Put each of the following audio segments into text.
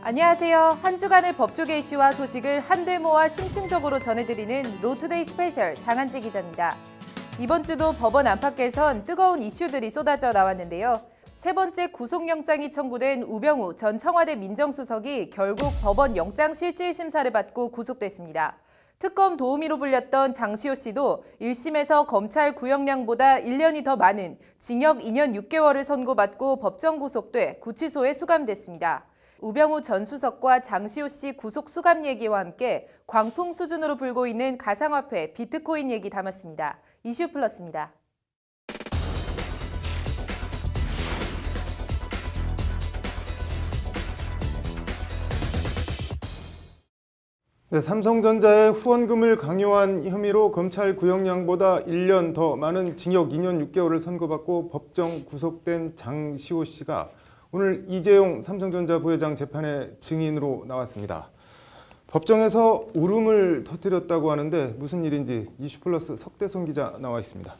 안녕하세요. 한 주간의 법조계 이슈와 소식을 한데 모아 심층적으로 전해드리는 노투데이 스페셜 장한지 기자입니다. 이번 주도 법원 안팎에선 뜨거운 이슈들이 쏟아져 나왔는데요. 세 번째 구속영장이 청구된 우병우 전 청와대 민정수석이 결국 법원 영장실질심사를 받고 구속됐습니다. 특검 도우미로 불렸던 장시호 씨도 1심에서 검찰 구형량보다 1년이 더 많은 징역 2년 6개월을 선고받고 법정 구속돼 구치소에 수감됐습니다. 우병우 전 수석과 장시호 씨 구속 수감 얘기와 함께 광풍 수준으로 불고 있는 가상화폐 비트코인 얘기 담았습니다. 이슈 플러스입니다. 네, 삼성전자의 후원금을 강요한 혐의로 검찰 구형량보다 1년 더 많은 징역 2년 6개월을 선고받고 법정 구속된 장시호 씨가 오늘 이재용 삼성전자 부회장 재판에 증인으로 나왔습니다. 법정에서 울음을 터뜨렸다고 하는데 무슨 일인지 이슈플러스 석대성 기자 나와 있습니다.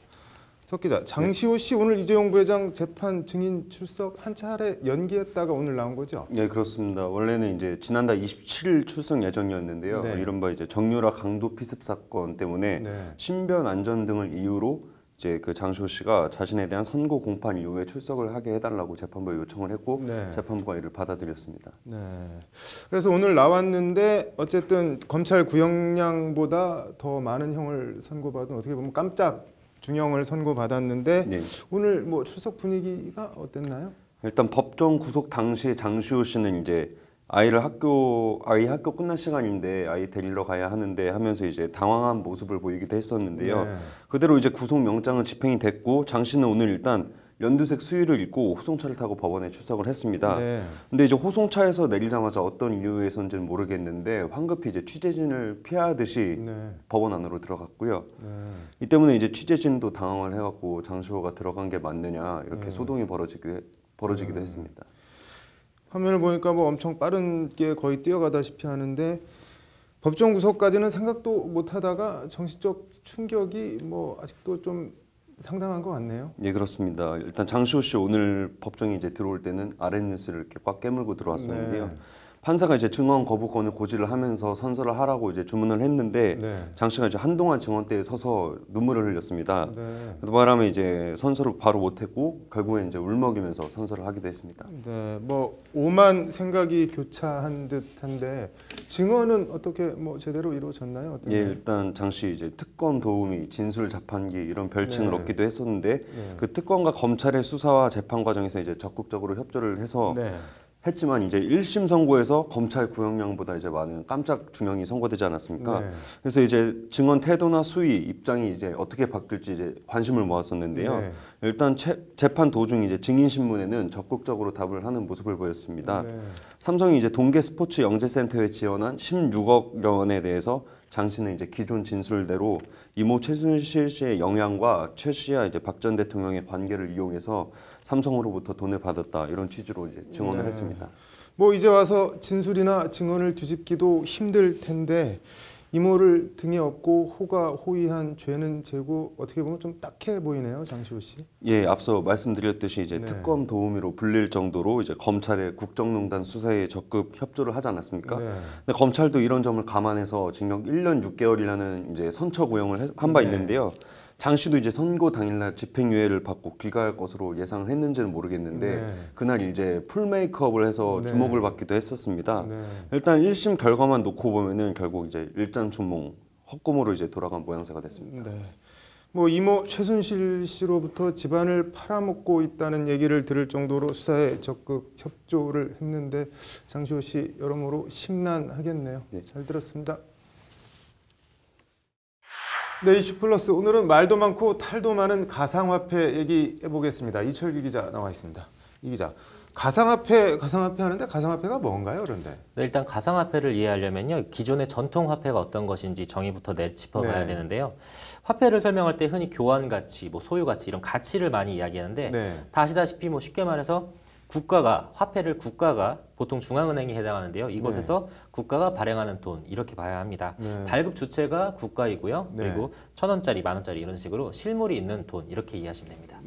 석 기자, 장시호 씨 오늘 이재용 부회장 재판 증인 출석 한 차례 연기했다가 오늘 나온 거죠? 네, 그렇습니다. 원래는 이제 지난달 27일 출석 예정이었는데요. 네. 이른바 이제 정유라 강도 피습 사건 때문에 신변 안전 등을 이유로 이제 그 장시호 씨가 자신에 대한 선고 공판 이후에 출석을 하게 해달라고 재판부에 요청을 했고 재판부가 이를 받아들였습니다. 네. 그래서 오늘 나왔는데 어쨌든 검찰 구형량보다 더 많은 형을 선고받은 어떻게 보면 깜짝 중형을 선고받았는데 오늘 뭐 출석 분위기가 어땠나요? 일단 법정 구속 당시 장시호 씨는 이제 아이 학교 끝날 시간인데 아이 데리러 가야 하는데 하면서 이제 당황한 모습을 보이기도 했었는데요. 그대로 이제 구속 영장은 집행이 됐고 장 씨는 오늘 일단 연두색 수의를 입고 호송차를 타고 법원에 출석을 했습니다. 근데 이제 호송차에서 내리자마자 어떤 이유에서인지는 모르겠는데 황급히 이제 취재진을 피하듯이 법원 안으로 들어갔고요. 이 때문에 이제 취재진도 당황을 해갖고 장시호가 들어간 게 맞느냐 이렇게 소동이 벌어지기도 했습니다. 화면을 보니까 뭐 엄청 빠르게 거의 뛰어가다시피 하는데 법정 구속까지는 생각도 못하다가 정신적 충격이 뭐 아직도 좀 상당한 것 같네요. 네, 그렇습니다. 일단 장시호 씨 오늘 법정에 이제 들어올 때는 아랫뉴스를 이렇게 꽉 깨물고 들어왔었는데요. 판사가 이제 증언 거부권을 고지를 하면서 선서를 하라고 이제 주문을 했는데 장 씨가 이제 한동안 증언대에 서서 눈물을 흘렸습니다. 그 바람에 이제 선서를 바로 못했고 결국에 이제 울먹이면서 선서를 하기도 했습니다. 네, 뭐 오만 생각이 교차한 듯한데 증언은 어떻게 뭐 제대로 이루어졌나요? 예, 일단 장 씨 이제 특검 도우미, 진술 자판기 이런 별칭을 얻기도 했었는데 그 특검과 검찰의 수사와 재판 과정에서 이제 적극적으로 협조를 해서. 했지만 이제 1심 선고에서 검찰 구형량보다 이제 많은 깜짝 중형이 선고되지 않았습니까? 그래서 이제 증언 태도나 수위, 입장이 이제 어떻게 바뀔지 이제 관심을 모았었는데요. 일단 재판 도중 이제 증인 신문에는 적극적으로 답을 하는 모습을 보였습니다. 삼성이 이제 동계 스포츠 영재센터에 지원한 16억 원에 대해서 장 씨는 이제 기존 진술대로 이모 최순실 씨의 영향과 최 씨와 이제 박 전 대통령의 관계를 이용해서 삼성으로부터 돈을 받았다 이런 취지로 이제 증언을 했습니다. 뭐 이제 와서 진술이나 증언을 뒤집기도 힘들 텐데 이모를 등에 업고 호가 호위한 죄는 죄고 어떻게 보면 좀 딱해 보이네요, 장시호 씨. 예, 앞서 말씀드렸듯이 이제 특검 도우미로 불릴 정도로 이제 검찰의 국정농단 수사에 적극 협조를 하지 않았습니까? 근데 검찰도 이런 점을 감안해서 징역 1년 6개월이라는 이제 선처 구형을 한 바 있는데요. 장 씨도 이제 선고 당일날 집행유예를 받고 귀가할 것으로 예상을 했는지는 모르겠는데 그날 이제 풀 메이크업을 해서 주목을 받기도 했었습니다. 일단 1심 결과만 놓고 보면은 결국 이제 일장춘몽 헛꿈으로 이제 돌아간 모양새가 됐습니다. 뭐 이모 최순실 씨로부터 집안을 팔아먹고 있다는 얘기를 들을 정도로 수사에 적극 협조를 했는데 장시호 씨 여러모로 심란하겠네요. 잘 들었습니다. 네, 이슈 플러스 오늘은 말도 많고 탈도 많은 가상화폐 얘기해 보겠습니다. 이철규 기자 나와 있습니다. 이 기자, 가상화폐 하는데 가상화폐가 뭔가요, 그런데? 네, 일단 가상화폐를 이해하려면요, 기존의 전통 화폐가 어떤 것인지 정의부터 짚어봐야 되는데요. 화폐를 설명할 때 흔히 교환 가치, 뭐 소유 가치 이런 가치를 많이 이야기하는데 다 아시다시피 뭐 쉽게 말해서 화폐를 국가가 보통 중앙은행에 해당하는데요. 이곳에서 국가가 발행하는 돈 이렇게 봐야 합니다. 발급 주체가 국가이고요. 그리고 1,000원짜리, 10,000원짜리 이런 식으로 실물이 있는 돈 이렇게 이해하시면 됩니다.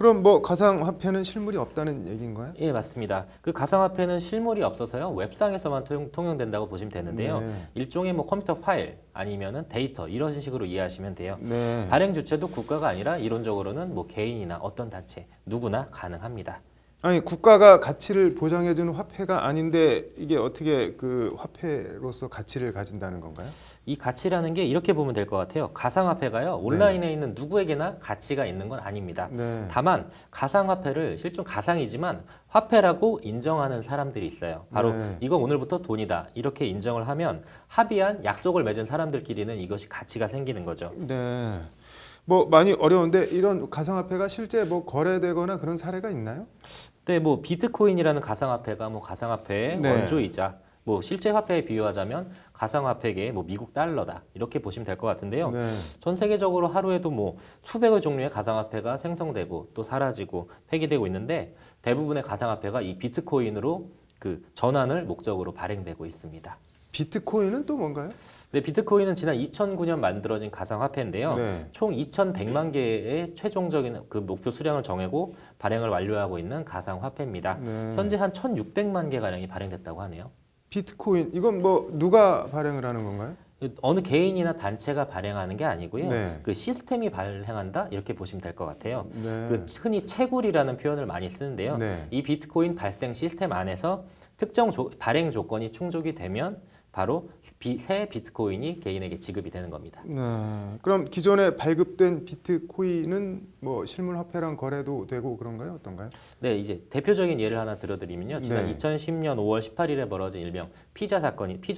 그럼 뭐 가상화폐는 실물이 없다는 얘기인가요? 예, 맞습니다. 그 가상화폐는 실물이 없어서요. 웹상에서만 통용된다고 보시면 되는데요. 네. 일종의 뭐 컴퓨터 파일 아니면은 데이터 이런 식으로 이해하시면 돼요. 네. 발행 주체도 국가가 아니라 이론적으로는 뭐 개인이나 어떤 단체 누구나 가능합니다. 아니 국가가 가치를 보장해주는 화폐가 아닌데 이게 어떻게 그 화폐로서 가치를 가진다는 건가요? 이 가치라는 게 이렇게 보면 될 것 같아요. 가상화폐가요. 온라인에 있는 누구에게나 가치가 있는 건 아닙니다. 네. 다만 가상화폐를 실존 가상이지만 화폐라고 인정하는 사람들이 있어요. 바로 네. 이거 오늘부터 돈이다. 이렇게 인정을 하면 합의한 약속을 맺은 사람들끼리는 이것이 가치가 생기는 거죠. 네. 뭐 많이 어려운데 이런 가상화폐가 실제 뭐 거래되거나 그런 사례가 있나요? 네, 뭐 비트코인이라는 가상화폐가 뭐 가상화폐의 네. 원조이자 뭐 실제 화폐에 비유하자면 가상화폐계의 뭐 미국 달러다 이렇게 보시면 될 것 같은데요. 네. 전 세계적으로 하루에도 뭐 수백의 종류의 가상화폐가 생성되고 또 사라지고 폐기되고 있는데 대부분의 가상화폐가 이 비트코인으로 그 전환을 목적으로 발행되고 있습니다. 비트코인은 또 뭔가요? 네, 비트코인은 지난 2009년 만들어진 가상화폐인데요. 네. 총 2,100만 개의 최종적인 그 목표 수량을 정하고 발행을 완료하고 있는 가상화폐입니다. 네. 현재 한 1,600만 개 가량이 발행됐다고 하네요. 비트코인 이건 뭐 누가 발행을 하는 건가요? 어느 개인이나 단체가 발행하는 게 아니고요. 네. 그 시스템이 발행한다 이렇게 보시면 될 것 같아요. 네. 그 흔히 채굴이라는 표현을 많이 쓰는데요. 네. 이 비트코인 발생 시스템 안에서 특정 발행 조건이 충족이 되면 바로 새 비트코인이 개인에게 지급이 되는 겁니다. 네. 그럼 기존에 발급된 비트코인은 뭐 실물 화폐랑 거래도 되고 그런가요? 어떤가요? 네, 이제 대표적인 예를 하나 들어드리면요. 지난 네. 2010년 5월 18일에 벌어진 일명 피자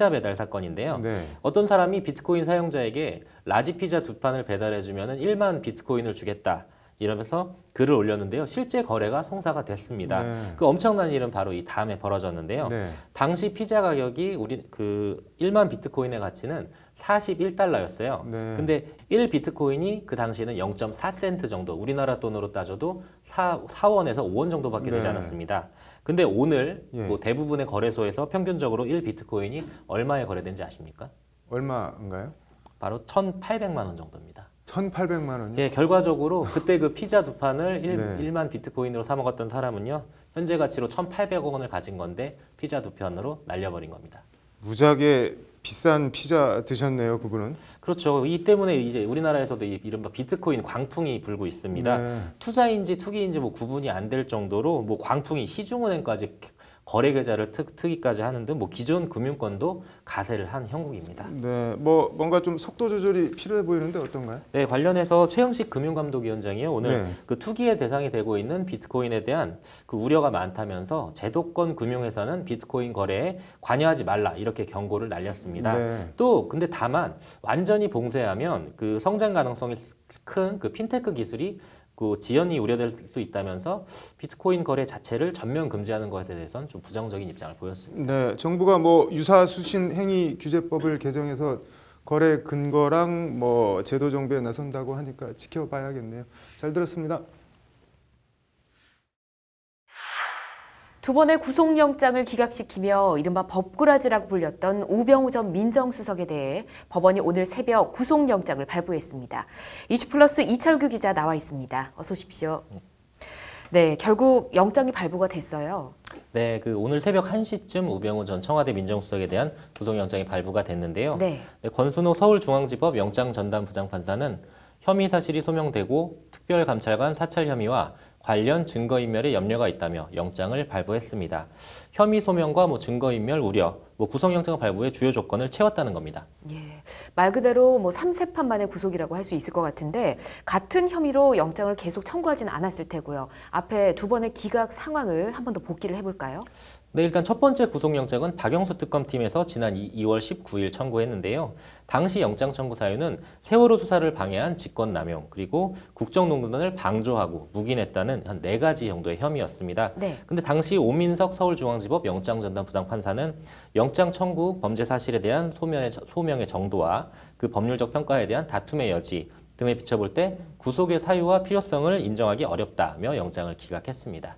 배달 사건인데요. 네. 어떤 사람이 비트코인 사용자에게 라지 피자 2판을 배달해주면 1만 비트코인을 주겠다. 이러면서 글을 올렸는데요. 실제 거래가 성사가 됐습니다. 네. 그 엄청난 일은 바로 이 다음에 벌어졌는데요. 네. 당시 피자 가격이 우리 그 1만 비트코인의 가치는 41달러였어요. 네. 근데 1 비트코인이 그 당시에는 0.4센트 정도, 우리나라 돈으로 따져도 4원에서 5원 정도밖에 되지 네. 않았습니다. 근데 오늘 예. 뭐 대부분의 거래소에서 평균적으로 1 비트코인이 얼마에 거래된지 아십니까? 얼마인가요? 바로 1,800만 원 정도입니다. 1,800만 원이요? 예, 결과적으로 그때 그 피자 2판을 네. 1만 비트코인으로 사 먹었던 사람은요. 현재 가치로 1,800억 원을 가진 건데 피자 2판으로 날려버린 겁니다. 무지하게 비싼 피자 드셨네요, 그분은. 그렇죠. 이 때문에 이제 우리나라에서도 이른바 비트코인 광풍이 불고 있습니다. 네. 투자인지 투기인지 뭐 구분이 안 될 정도로 뭐 광풍이 시중은행까지 거래 계좌를 트기까지 하는 등 뭐 기존 금융권도 가세를 한 형국입니다. 네, 뭐 뭔가 좀 속도 조절이 필요해 보이는데 어떤가요? 네, 관련해서 최영식 금융감독위원장이요 오늘 네. 그 투기의 대상이 되고 있는 비트코인에 대한 그 우려가 많다면서 제도권 금융회사는 비트코인 거래에 관여하지 말라 이렇게 경고를 날렸습니다. 네. 또 근데 다만 완전히 봉쇄하면 그 성장 가능성이 큰 그 핀테크 기술이 그 지연이 우려될 수 있다면서 비트코인 거래 자체를 전면 금지하는 것에 대해서는 좀 부정적인 입장을 보였습니다. 네, 정부가 뭐 유사수신 행위 규제법을 개정해서 거래 근거랑 뭐 제도 정비에 나선다고 하니까 지켜봐야겠네요. 잘 들었습니다. 두 번의 구속영장을 기각시키며 이른바 법꾸라지라고 불렸던 우병우 전 민정수석에 대해 법원이 오늘 새벽 구속영장을 발부했습니다. 이슈플러스 이철규 기자 나와 있습니다. 어서 오십시오. 네, 결국 영장이 발부가 됐어요. 네, 그 오늘 새벽 1시쯤 우병우 전 청와대 민정수석에 대한 구속영장이 발부가 됐는데요. 네. 권순호 서울중앙지법 영장전담 부장판사는 혐의 사실이 소명되고 특별감찰관 사찰 혐의와 관련 증거인멸에 염려가 있다며 영장을 발부했습니다. 혐의 소명과 뭐 증거인멸 우려, 뭐 구속영장 발부의 주요 조건을 채웠다는 겁니다. 예, 말 그대로 뭐 3세판 만의 구속이라고 할 수 있을 것 같은데 같은 혐의로 영장을 계속 청구하지는 않았을 테고요. 앞에 두 번의 기각 상황을 한 번 더 복기를 해볼까요? 네, 일단 첫 번째 구속영장은 박영수 특검팀에서 지난 2월 19일 청구했는데요. 당시 영장 청구 사유는 세월호 수사를 방해한 직권남용, 그리고 국정농단을 방조하고 묵인했다는 한 4가지 정도의 혐의였습니다. 네. 근데 당시 오민석 서울중앙지법 영장전담 부장판사는 영장 청구 범죄 사실에 대한 소명의 정도와 그 법률적 평가에 대한 다툼의 여지 등을 비춰볼 때 구속의 사유와 필요성을 인정하기 어렵다며 영장을 기각했습니다.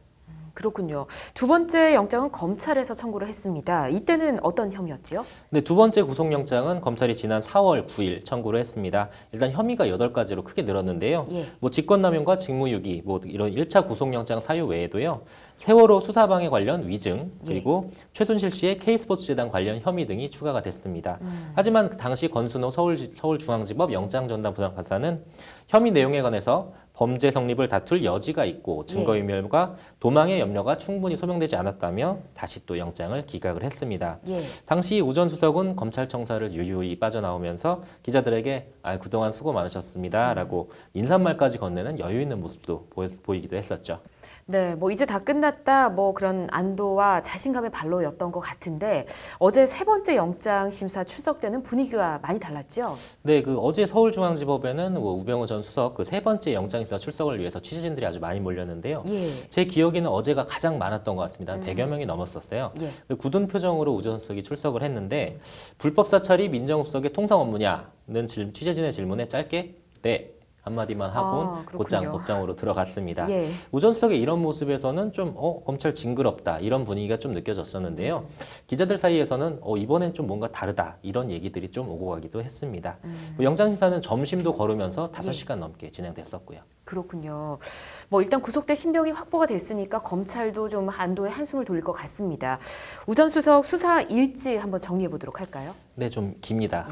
그렇군요. 두 번째 영장은 검찰에서 청구를 했습니다. 이때는 어떤 혐의였지요? 네, 두 번째 구속영장은 검찰이 지난 4월 9일 청구를 했습니다. 일단 혐의가 8가지로 크게 늘었는데요. 예. 뭐 직권남용과 직무유기, 뭐 이런 1차 구속영장 사유 외에도요. 세월호 수사방해 관련 위증, 그리고 최순실 씨의 K스포츠재단 관련 혐의 등이 추가가 됐습니다. 하지만 당시 권순호 서울중앙지법 영장전담부장판사는 혐의 내용에 관해서 범죄 성립을 다툴 여지가 있고 증거인멸과 도망의 염려가 충분히 소명되지 않았다며 다시 또 영장을 기각을 했습니다. 예. 당시 우 전 수석은 검찰 청사를 유유히 빠져나오면서 기자들에게 그동안 수고 많으셨습니다 라고 인사말까지 건네는 여유 있는 모습도 보이기도 했었죠. 네, 뭐 이제 다 끝났다, 뭐 그런 안도와 자신감의 발로였던 것 같은데 어제 세 번째 영장 심사 출석 때는 분위기가 많이 달랐죠? 네, 그 어제 서울중앙지법에는 우병우 전 수석 그 세 번째 영장심사 출석을 위해서 취재진들이 아주 많이 몰렸는데요. 예. 제 기억에는 어제가 가장 많았던 것 같습니다. 한 100여 명이 넘었었어요. 예. 굳은 표정으로 우 전 수석이 출석을 했는데 불법 사찰이 민정수석의 통상 업무냐는 취재진의 질문에 짧게 네. 한마디만 하고 곧장으로 들어갔습니다. 예. 우 전 수석의 이런 모습에서는 좀 검찰 징그럽다 이런 분위기가 좀 느껴졌었는데요. 기자들 사이에서는 이번엔 좀 뭔가 다르다 이런 얘기들이 좀 오고 가기도 했습니다. 영장심사는 점심도 거르면서 5시간 넘게 진행됐었고요. 그렇군요. 뭐 일단 구속돼 신병이 확보가 됐으니까 검찰도 좀 안도의 한숨을 돌릴 것 같습니다. 우 전 수석 수사 일지 한번 정리해 보도록 할까요? 네, 좀 깁니다.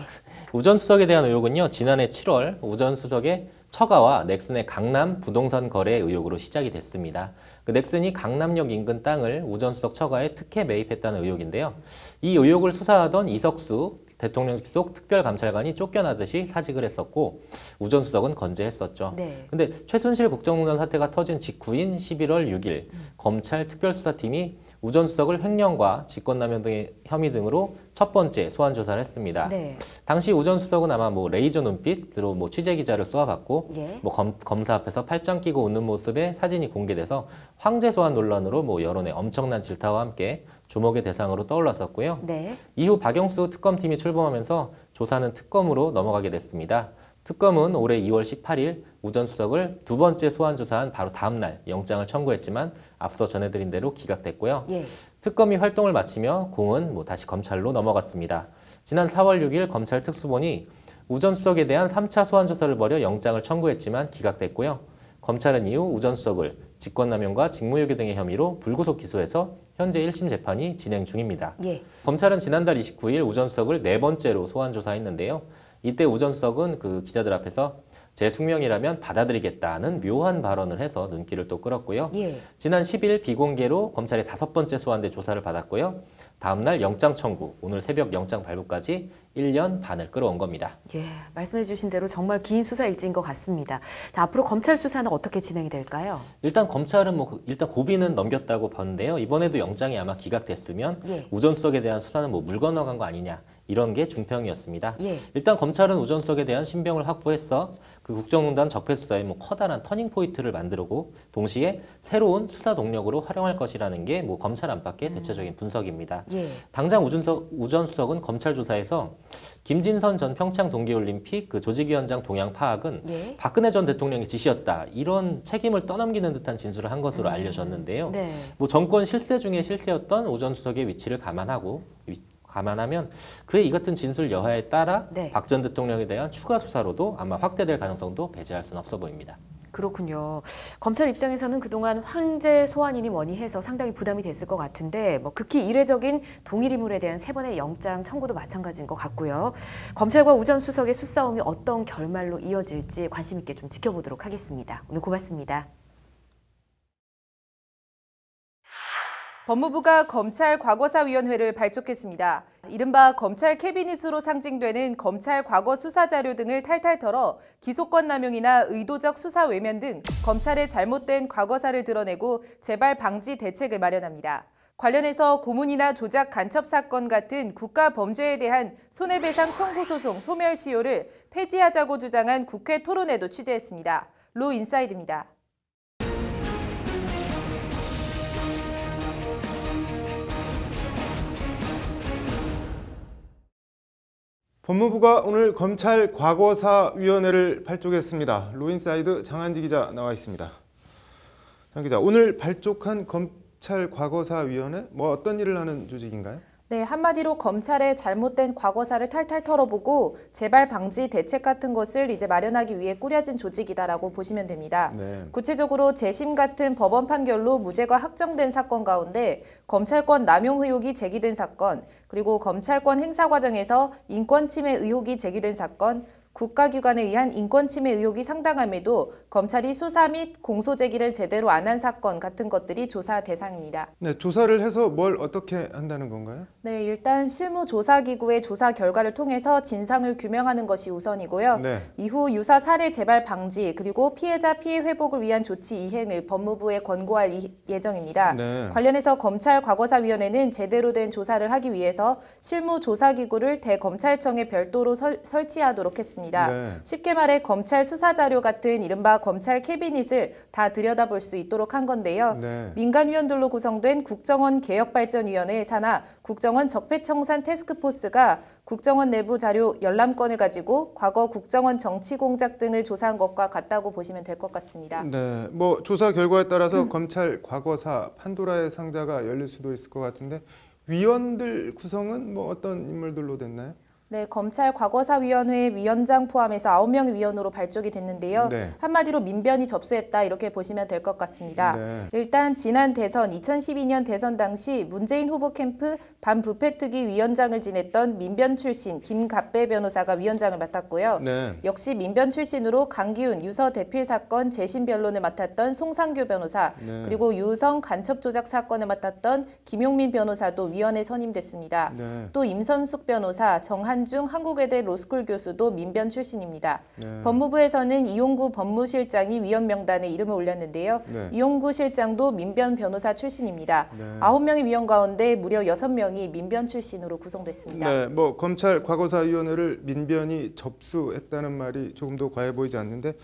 우 전 수석에 대한 의혹은요. 지난해 7월 우 전 수석의 처가와 넥슨의 강남 부동산 거래 의혹으로 시작이 됐습니다. 그 넥슨이 강남역 인근 땅을 우 전 수석 처가에 특혜 매입했다는 의혹인데요. 이 의혹을 수사하던 이석수 대통령직 속 특별감찰관이 쫓겨나듯이 사직을 했었고 우 전 수석은 건재했었죠. 네. 근데 최순실 국정농단 사태가 터진 직후인 11월 6일 검찰 특별수사팀이 우 전 수석을 횡령과 직권남용 등의 혐의 등으로 첫 번째 소환 조사를 했습니다. 네. 당시 우 전 수석은 아마 레이저 눈빛으로 취재 기자를 쏘아봤고 예. 검사 앞에서 팔짱 끼고 웃는 모습의 사진이 공개돼서 황제 소환 논란으로 여론의 엄청난 질타와 함께 주목의 대상으로 떠올랐었고요. 네. 이후 박영수 특검팀이 출범하면서 조사는 특검으로 넘어가게 됐습니다. 특검은 올해 2월 18일 우 전 수석을 두 번째 소환 조사한 바로 다음 날 영장을 청구했지만 앞서 전해드린 대로 기각됐고요. 예. 특검이 활동을 마치며 공은 다시 검찰로 넘어갔습니다. 지난 4월 6일 검찰 특수본이 우 전 수석에 대한 3차 소환 조사를 벌여 영장을 청구했지만 기각됐고요. 검찰은 이후 우 전 수석을 직권남용과 직무유기 등의 혐의로 불구속 기소해서 현재 1심 재판이 진행 중입니다. 예. 검찰은 지난달 29일 우 전 수석을 4번째로 소환 조사했는데요. 이때 우 전 수석은 그 기자들 앞에서 제 숙명이라면 받아들이겠다는 묘한 발언을 해서 눈길을 또 끌었고요. 예. 지난 10일 비공개로 검찰의 5번째 소환돼 조사를 받았고요. 다음 날 영장 청구, 오늘 새벽 영장 발부까지 1년 반을 끌어온 겁니다. 예, 말씀해 주신 대로 정말 긴 수사 일지인 것 같습니다. 자, 앞으로 검찰 수사는 어떻게 진행이 될까요? 일단 검찰은 일단 고비는 넘겼다고 봤는데요. 이번에도 영장이 아마 기각됐으면 예. 우 전 수석에 대한 수사는 물 건너간 거 아니냐. 이런 게 중평이었습니다. 예. 일단 검찰은 우 전 수석에 대한 신병을 확보해서 그 국정농단 적폐 수사에 커다란 터닝 포인트를 만들고 동시에 새로운 수사 동력으로 활용할 것이라는 게 검찰 안팎의 대체적인 분석입니다. 예. 당장 우 전 수석은 검찰 조사에서 김진선 전 평창 동계올림픽 그 조직위원장 동향 파악은 예. 박근혜 전 대통령의 지시였다. 이런 책임을 떠넘기는 듯한 진술을 한 것으로 알려졌는데요. 네. 정권 실세 중에 실세였던 우 전 수석의 위치를 감안하면 그의 이 같은 진술 여하에 따라 네. 박 전 대통령에 대한 추가 수사로도 아마 확대될 가능성도 배제할 수는 없어 보입니다. 그렇군요. 검찰 입장에서는 그동안 황제 소환이니 뭐니 해서 상당히 부담이 됐을 것 같은데 극히 이례적인 동일 인물에 대한 3번의 영장 청구도 마찬가지인 것 같고요. 검찰과 우 전 수석의 수싸움이 어떤 결말로 이어질지 관심 있게 좀 지켜보도록 하겠습니다. 오늘 고맙습니다. 법무부가 검찰 과거사위원회를 발족했습니다. 이른바 검찰 캐비닛으로 상징되는 검찰 과거 수사 자료 등을 탈탈 털어 기소권 남용이나 의도적 수사 외면 등 검찰의 잘못된 과거사를 드러내고 재발 방지 대책을 마련합니다. 관련해서 고문이나 조작 간첩 사건 같은 국가 범죄에 대한 손해배상 청구 소송 소멸시효를 폐지하자고 주장한 국회 토론회도 취재했습니다. 로 인사이드입니다. 법무부가 오늘 검찰 과거사위원회를 발족했습니다. 로인사이드 장한지 기자 나와 있습니다. 장 기자, 오늘 발족한 검찰과거사위원회 뭐 어떤 일을 하는 조직인가요? 네, 한마디로 검찰의 잘못된 과거사를 탈탈 털어보고 재발 방지 대책 같은 것을 이제 마련하기 위해 꾸려진 조직이다라고 보시면 됩니다. 네. 구체적으로 재심 같은 법원 판결로 무죄가 확정된 사건 가운데 검찰권 남용 의혹이 제기된 사건, 그리고 검찰권 행사 과정에서 인권 침해 의혹이 제기된 사건, 국가기관에 의한 인권 침해 의혹이 상당함에도 검찰이 수사 및 공소 제기를 제대로 안 한 사건 같은 것들이 조사 대상입니다. 네, 조사를 해서 뭘 어떻게 한다는 건가요? 네, 일단 실무조사기구의 조사 결과를 통해서 진상을 규명하는 것이 우선이고요. 네. 이후 유사 사례 재발 방지 그리고 피해자 피해 회복을 위한 조치 이행을 법무부에 권고할 예정입니다. 네. 관련해서 검찰과거사위원회는 제대로 된 조사를 하기 위해서 실무조사기구를 대검찰청에 별도로 설치하도록 했습니다. 네. 쉽게 말해 검찰 수사자료 같은 이른바 검찰 캐비닛을 다 들여다볼 수 있도록 한 건데요. 네. 민간위원들로 구성된 국정원 개혁발전위원회 산하 국정원 적폐청산 태스크포스가 국정원 내부 자료 열람권을 가지고 과거 국정원 정치 공작 등을 조사한 것과 같다고 보시면 될 것 같습니다. 네, 뭐 조사 결과에 따라서 검찰 과거사 판도라의 상자가 열릴 수도 있을 것 같은데 위원들 구성은 뭐 어떤 인물들로 됐나요? 네, 검찰과거사위원회 위원장 포함해서 9명의 위원으로 발족이 됐는데요. 네. 한마디로 민변이 접수했다 이렇게 보시면 될 것 같습니다. 네. 일단 지난 대선 2012년 대선 당시 문재인 후보 캠프 반부패특위 위원장을 지냈던 민변 출신 김갑배 변호사가 위원장을 맡았고요. 네. 역시 민변 출신으로 강기훈 유서 대필 사건 재심 변론을 맡았던 송상규 변호사, 네. 그리고 유성 간첩 조작 사건을 맡았던 김용민 변호사도 위원에 선임됐습니다. 네. 또 임선숙 변호사, 정한중 한국외대 로스쿨 교수도 민변 출신입니다. 네. 법무부에서는 이용구 법무실장이 위원 명단에 이름을 올렸는데요. 네. 이용구 실장도 민변 변호사 출신입니다. 네. 9명의 위원 가운데 무려 6명이 민변 출신으로 구성됐습니다. 네, 뭐 검찰 과거사위원회를 민변이 접수했다는 말이 조금 더 과해 보이지 않는데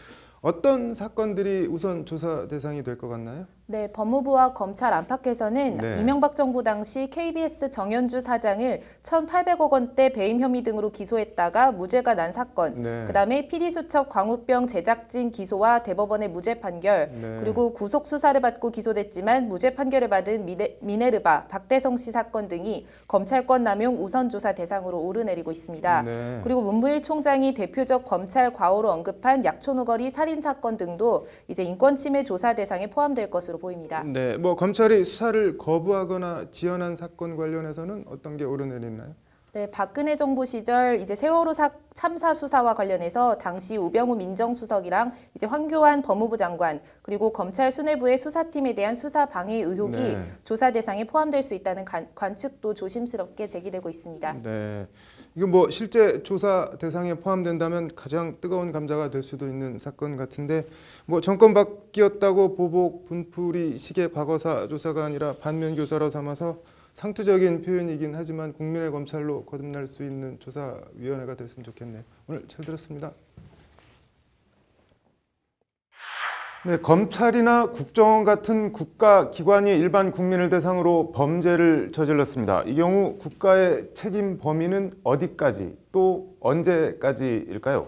어떤 사건들이 우선 조사 대상이 될 것 같나요? 네, 법무부와 검찰 안팎에서는 네. 이명박 정부 당시 KBS 정현주 사장을 1,800억 원대 배임 혐의 등으로 기소했다가 무죄가 난 사건, 네. 그다음에 PD수첩 광우병 제작진 기소와 대법원의 무죄 판결, 네. 그리고 구속 수사를 받고 기소됐지만 무죄 판결을 받은 미네르바, 박대성 씨 사건 등이 검찰권 남용 우선 조사 대상으로 오르내리고 있습니다. 네. 그리고 문무일 총장이 대표적 검찰 과오로 언급한 약촌우거리 살인 사건 등도 이제 인권침해 조사 대상에 포함될 것으로 보입니다. 네, 뭐 검찰이 수사를 거부하거나 지연한 사건 관련해서는 어떤 게 오르내리나요? 네, 박근혜 정부 시절 이제 세월호 참사 수사와 관련해서 당시 우병우 민정수석이랑 이제 황교안 법무부 장관 그리고 검찰 수뇌부의 수사팀에 대한 수사 방해 의혹이 네. 조사 대상에 포함될 수 있다는 관측도 조심스럽게 제기되고 있습니다. 네, 이거 뭐 실제 조사 대상에 포함된다면 가장 뜨거운 감자가 될 수도 있는 사건 같은데 뭐 정권 바뀌었다고 보복 분풀이 식의 과거사 조사가 아니라 반면 교사로 삼아서 상투적인 표현이긴 하지만 국민의 검찰로 거듭날 수 있는 조사위원회가 됐으면 좋겠네요. 오늘 잘 들었습니다. 네, 검찰이나 국정원 같은 국가기관이 일반 국민을 대상으로 범죄를 저질렀습니다. 이 경우 국가의 책임 범위는 어디까지 또 언제까지일까요?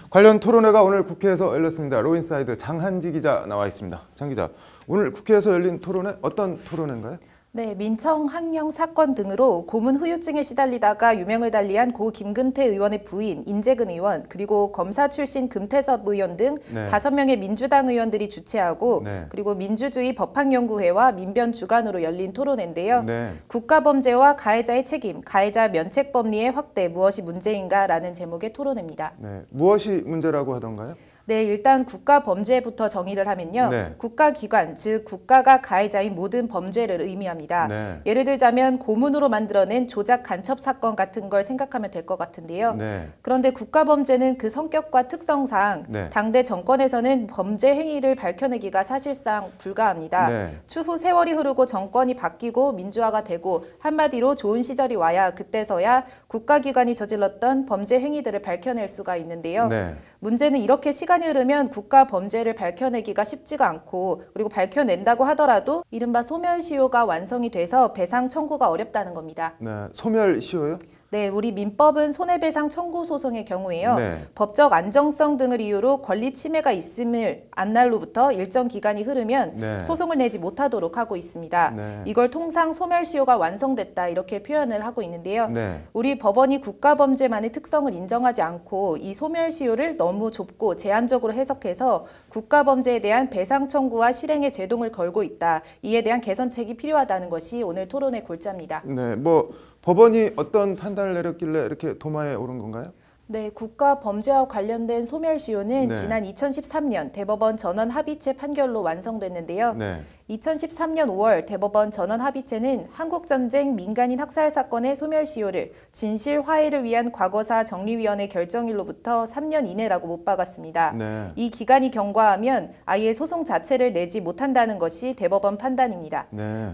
관련 토론회가 오늘 국회에서 열렸습니다. 로인사이드 장한지 기자 나와 있습니다. 장 기자, 오늘 국회에서 열린 토론회 어떤 토론회인가요? 네, 민청 항령 사건 등으로 고문 후유증에 시달리다가 유명을 달리한 고 김근태 의원의 부인 인재근 의원 그리고 검사 출신 금태섭 의원 등 네. 5명의 민주당 의원들이 주최하고 네. 그리고 민주주의 법학연구회와 민변 주관으로 열린 토론회인데요. 네. 국가범죄와 가해자의 책임, 가해자 면책법리의 확대 무엇이 문제인가라는 제목의 토론회입니다. 네, 무엇이 문제라고 하던가요? 네, 일단 국가 범죄부터 정의를 하면요. 네. 국가기관, 즉 국가가 가해자인 모든 범죄를 의미합니다. 네. 예를 들자면 고문으로 만들어낸 조작 간첩 사건 같은 걸 생각하면 될 것 같은데요. 네. 그런데 국가 범죄는 그 성격과 특성상 네. 당대 정권에서는 범죄 행위를 밝혀내기가 사실상 불가합니다. 네. 추후 세월이 흐르고 정권이 바뀌고 민주화가 되고 한마디로 좋은 시절이 와야 그때서야 국가기관이 저질렀던 범죄 행위들을 밝혀낼 수가 있는데요. 네. 문제는 이렇게 시간이 흐르면 국가 범죄를 밝혀내기가 쉽지가 않고 그리고 밝혀낸다고 하더라도 이른바 소멸시효가 완성이 돼서 배상 청구가 어렵다는 겁니다. 네. 소멸시효요? 네, 우리 민법은 손해배상 청구 소송의 경우에요. 네. 법적 안정성 등을 이유로 권리 침해가 있음을 안 날로부터 일정 기간이 흐르면 네. 소송을 내지 못하도록 하고 있습니다. 네. 이걸 통상 소멸시효가 완성됐다 이렇게 표현을 하고 있는데요. 네. 우리 법원이 국가범죄만의 특성을 인정하지 않고 이 소멸시효를 너무 좁고 제한적으로 해석해서 국가범죄에 대한 배상 청구와 실행에 제동을 걸고 있다. 이에 대한 개선책이 필요하다는 것이 오늘 토론의 골자입니다. 네, 뭐 법원이 어떤 판단을 내렸길래 이렇게 도마에 오른 건가요? 네, 국가범죄와 관련된 소멸시효는 네. 지난 2013년 대법원 전원 합의체 판결로 완성됐는데요. 네. 2013년 5월 대법원 전원 합의체는 한국전쟁 민간인 학살 사건의 소멸시효를 진실 화해를 위한 과거사 정리위원회 결정일로부터 3년 이내라고 못 박았습니다. 네. 이 기간이 경과하면 아예 소송 자체를 내지 못한다는 것이 대법원 판단입니다. 네.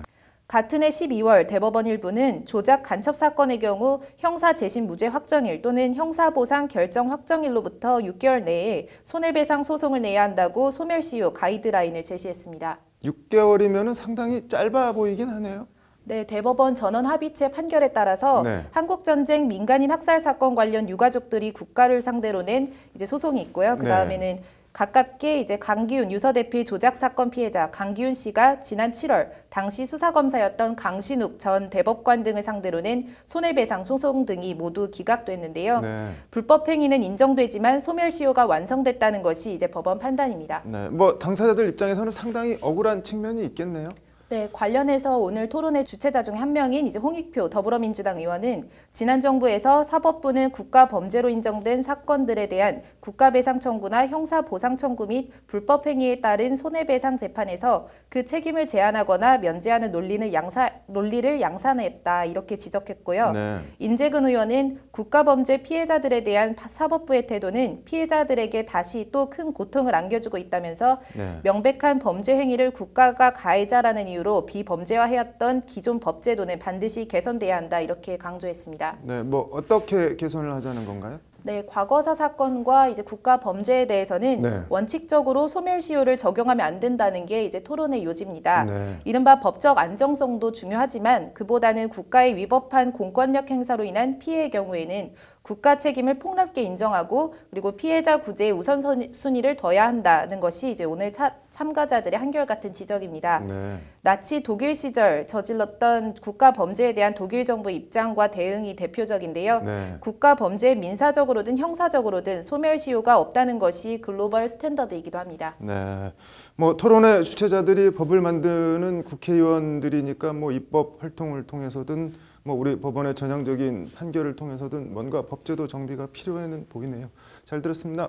같은 해 12월 대법원 일부는 조작 간첩 사건의 경우 형사 재심 무죄 확정일 또는 형사보상 결정 확정일로부터 6개월 내에 손해배상 소송을 내야 한다고 소멸시효 가이드라인을 제시했습니다. 6개월이면 상당히 짧아 보이긴 하네요. 네, 대법원 전원 합의체 판결에 따라서 네. 한국전쟁 민간인 학살 사건 관련 유가족들이 국가를 상대로 낸 이제 소송이 있고요. 그 다음에는 가깝게 이제 강기훈 유서대필 조작 사건 피해자 강기훈 씨가 지난 7월 당시 수사검사였던 강신욱 전 대법관 등을 상대로 낸 손해배상 소송 등이 모두 기각됐는데요. 네. 불법 행위는 인정되지만 소멸시효가 완성됐다는 것이 이제 법원 판단입니다. 네. 뭐 당사자들 입장에서는 상당히 억울한 측면이 있겠네요. 네, 관련해서 오늘 토론의 주최자 중에 한 명인 이제 홍익표 더불어민주당 의원은 지난 정부에서 사법부는 국가 범죄로 인정된 사건들에 대한 국가배상 청구나 형사보상 청구 및 불법 행위에 따른 손해배상 재판에서 그 책임을 제한하거나 면제하는 논리를 양산했다 이렇게 지적했고요. 네. 인재근 의원은 국가범죄 피해자들에 대한 사법부의 태도는 피해자들에게 다시 또 큰 고통을 안겨주고 있다면서 네. 명백한 범죄 행위를 국가가 가해자라는 이유로 비범죄화해왔던 기존 법제도는 반드시 개선돼야 한다 이렇게 강조했습니다. 네. 뭐 어떻게 개선을 하자는 건가요? 네, 과거사 사건과 이제 국가 범죄에 대해서는 네. 원칙적으로 소멸시효를 적용하면 안 된다는 게 이제 토론의 요지입니다. 네. 이른바 법적 안정성도 중요하지만 그보다는 국가에 위법한 공권력 행사로 인한 피해의 경우에는 국가 책임을 폭넓게 인정하고 그리고 피해자 구제에 우선순위를 둬야 한다는 것이 이제 오늘 참가자들의 한결같은 지적입니다. 네. 나치 독일 시절 저질렀던 국가 범죄에 대한 독일 정부의 입장과 대응이 대표적인데요. 네. 국가 범죄에 민사적으로든 형사적으로든 소멸시효가 없다는 것이 글로벌 스탠더드이기도 합니다. 네. 뭐 토론의 주최자들이 법을 만드는 국회의원들이니까 뭐 입법 활동을 통해서든 뭐 우리 법원의 전향적인 판결을 통해서든 뭔가 법제도 정비가 필요해는 보이네요. 잘 들었습니다.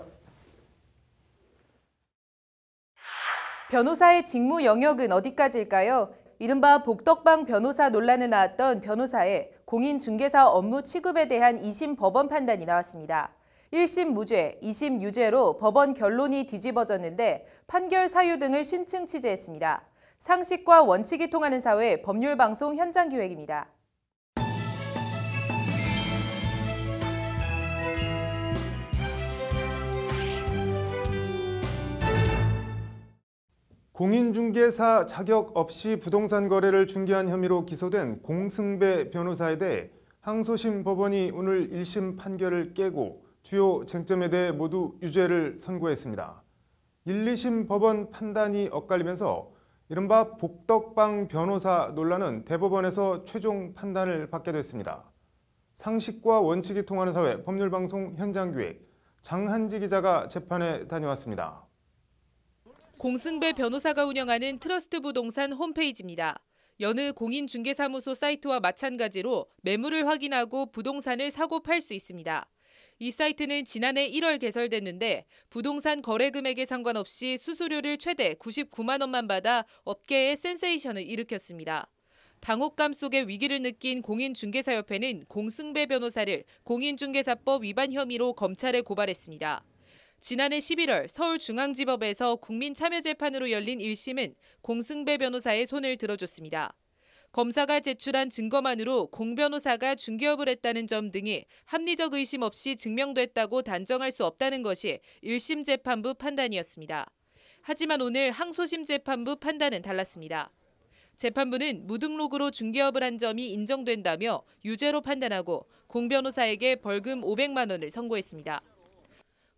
변호사의 직무 영역은 어디까지일까요? 이른바 복덕방 변호사 논란에 나왔던 변호사의 공인중개사 업무 취급에 대한 2심 법원 판단이 나왔습니다. 1심 무죄, 2심 유죄로 법원 결론이 뒤집어졌는데 판결 사유 등을 심층 취재했습니다. 상식과 원칙이 통하는 사회 법률방송 현장기획입니다. 공인중개사 자격 없이 부동산 거래를 중개한 혐의로 기소된 공승배 변호사에 대해 항소심 법원이 오늘 1심 판결을 깨고 주요 쟁점에 대해 모두 유죄를 선고했습니다. 1, 2심 법원 판단이 엇갈리면서 이른바 복덕방 변호사 논란은 대법원에서 최종 판단을 받게 됐습니다. 상식과 원칙이 통하는 사회 법률방송 현장기획 장한지 기자가 재판에 다녀왔습니다. 공승배 변호사가 운영하는 트러스트 부동산 홈페이지입니다. 여느 공인중개사무소 사이트와 마찬가지로 매물을 확인하고 부동산을 사고 팔 수 있습니다. 이 사이트는 지난해 1월 개설됐는데 부동산 거래 금액에 상관없이 수수료를 최대 99만 원만 받아 업계에 센세이션을 일으켰습니다. 당혹감 속에 위기를 느낀 공인중개사협회는 공승배 변호사를 공인중개사법 위반 혐의로 검찰에 고발했습니다. 지난해 11월 서울중앙지법에서 국민참여재판으로 열린 1심은 공승배 변호사의 손을 들어줬습니다. 검사가 제출한 증거만으로 공 변호사가 중개업을 했다는 점 등이 합리적 의심 없이 증명됐다고 단정할 수 없다는 것이 1심 재판부 판단이었습니다. 하지만 오늘 항소심 재판부 판단은 달랐습니다. 재판부는 무등록으로 중개업을 한 점이 인정된다며 유죄로 판단하고 공 변호사에게 벌금 500만 원을 선고했습니다.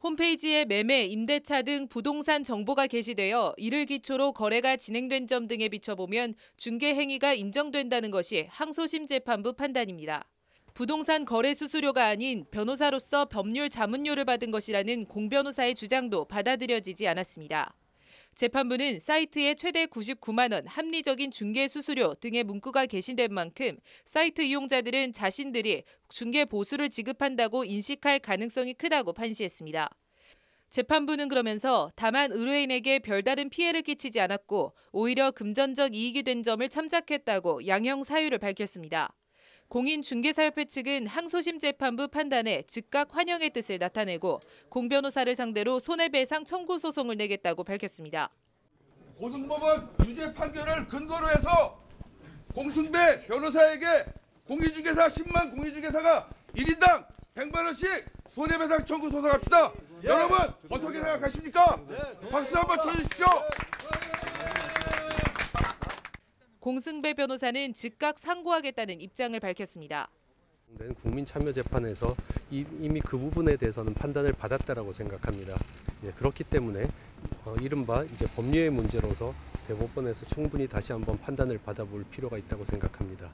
홈페이지에 매매, 임대차 등 부동산 정보가 게시되어 이를 기초로 거래가 진행된 점 등에 비춰보면 중개 행위가 인정된다는 것이 항소심 재판부 판단입니다. 부동산 거래 수수료가 아닌 변호사로서 법률 자문료를 받은 것이라는 공 변호사의 주장도 받아들여지지 않았습니다. 재판부는 사이트에 최대 99만 원 합리적인 중개 수수료 등의 문구가 게시된 만큼 사이트 이용자들은 자신들이 중개 보수를 지급한다고 인식할 가능성이 크다고 판시했습니다. 재판부는 그러면서 다만 의뢰인에게 별다른 피해를 끼치지 않았고 오히려 금전적 이익이 된 점을 참작했다고 양형 사유를 밝혔습니다. 공인중개사협회 측은 항소심 재판부 판단에 즉각 환영의 뜻을 나타내고 공 변호사를 상대로 손해배상 청구 소송을 내겠다고 밝혔습니다. 고등법원 유죄 판결을 근거로 해서 공승배 변호사에게 공인중개사 10만 공인중개사가 1인당 100만 원씩 손해배상 청구 소송합시다. 여러분 어떻게 생각하십니까? 박수 한번 쳐주십시오. 공승배 변호사는 즉각 상고하겠다는 입장을 밝혔습니다. 국민참여재판에서 이미 그 부분에 대해서는 판단을 받았다라고 생각합니다. 그렇기 때문에 이른바 이제 법리의 문제로서 대법원에서 충분히 다시 한번 판단을 받아볼 필요가 있다고 생각합니다.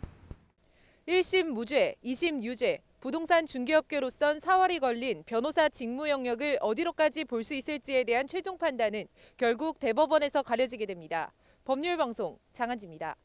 1심 무죄, 2심 유죄, 부동산 중개업계로선 사활이 걸린 변호사 직무 영역을 어디로까지 볼 수 있을지에 대한 최종 판단은 결국 대법원에서 가려지게 됩니다. 법률방송 장한지입니다.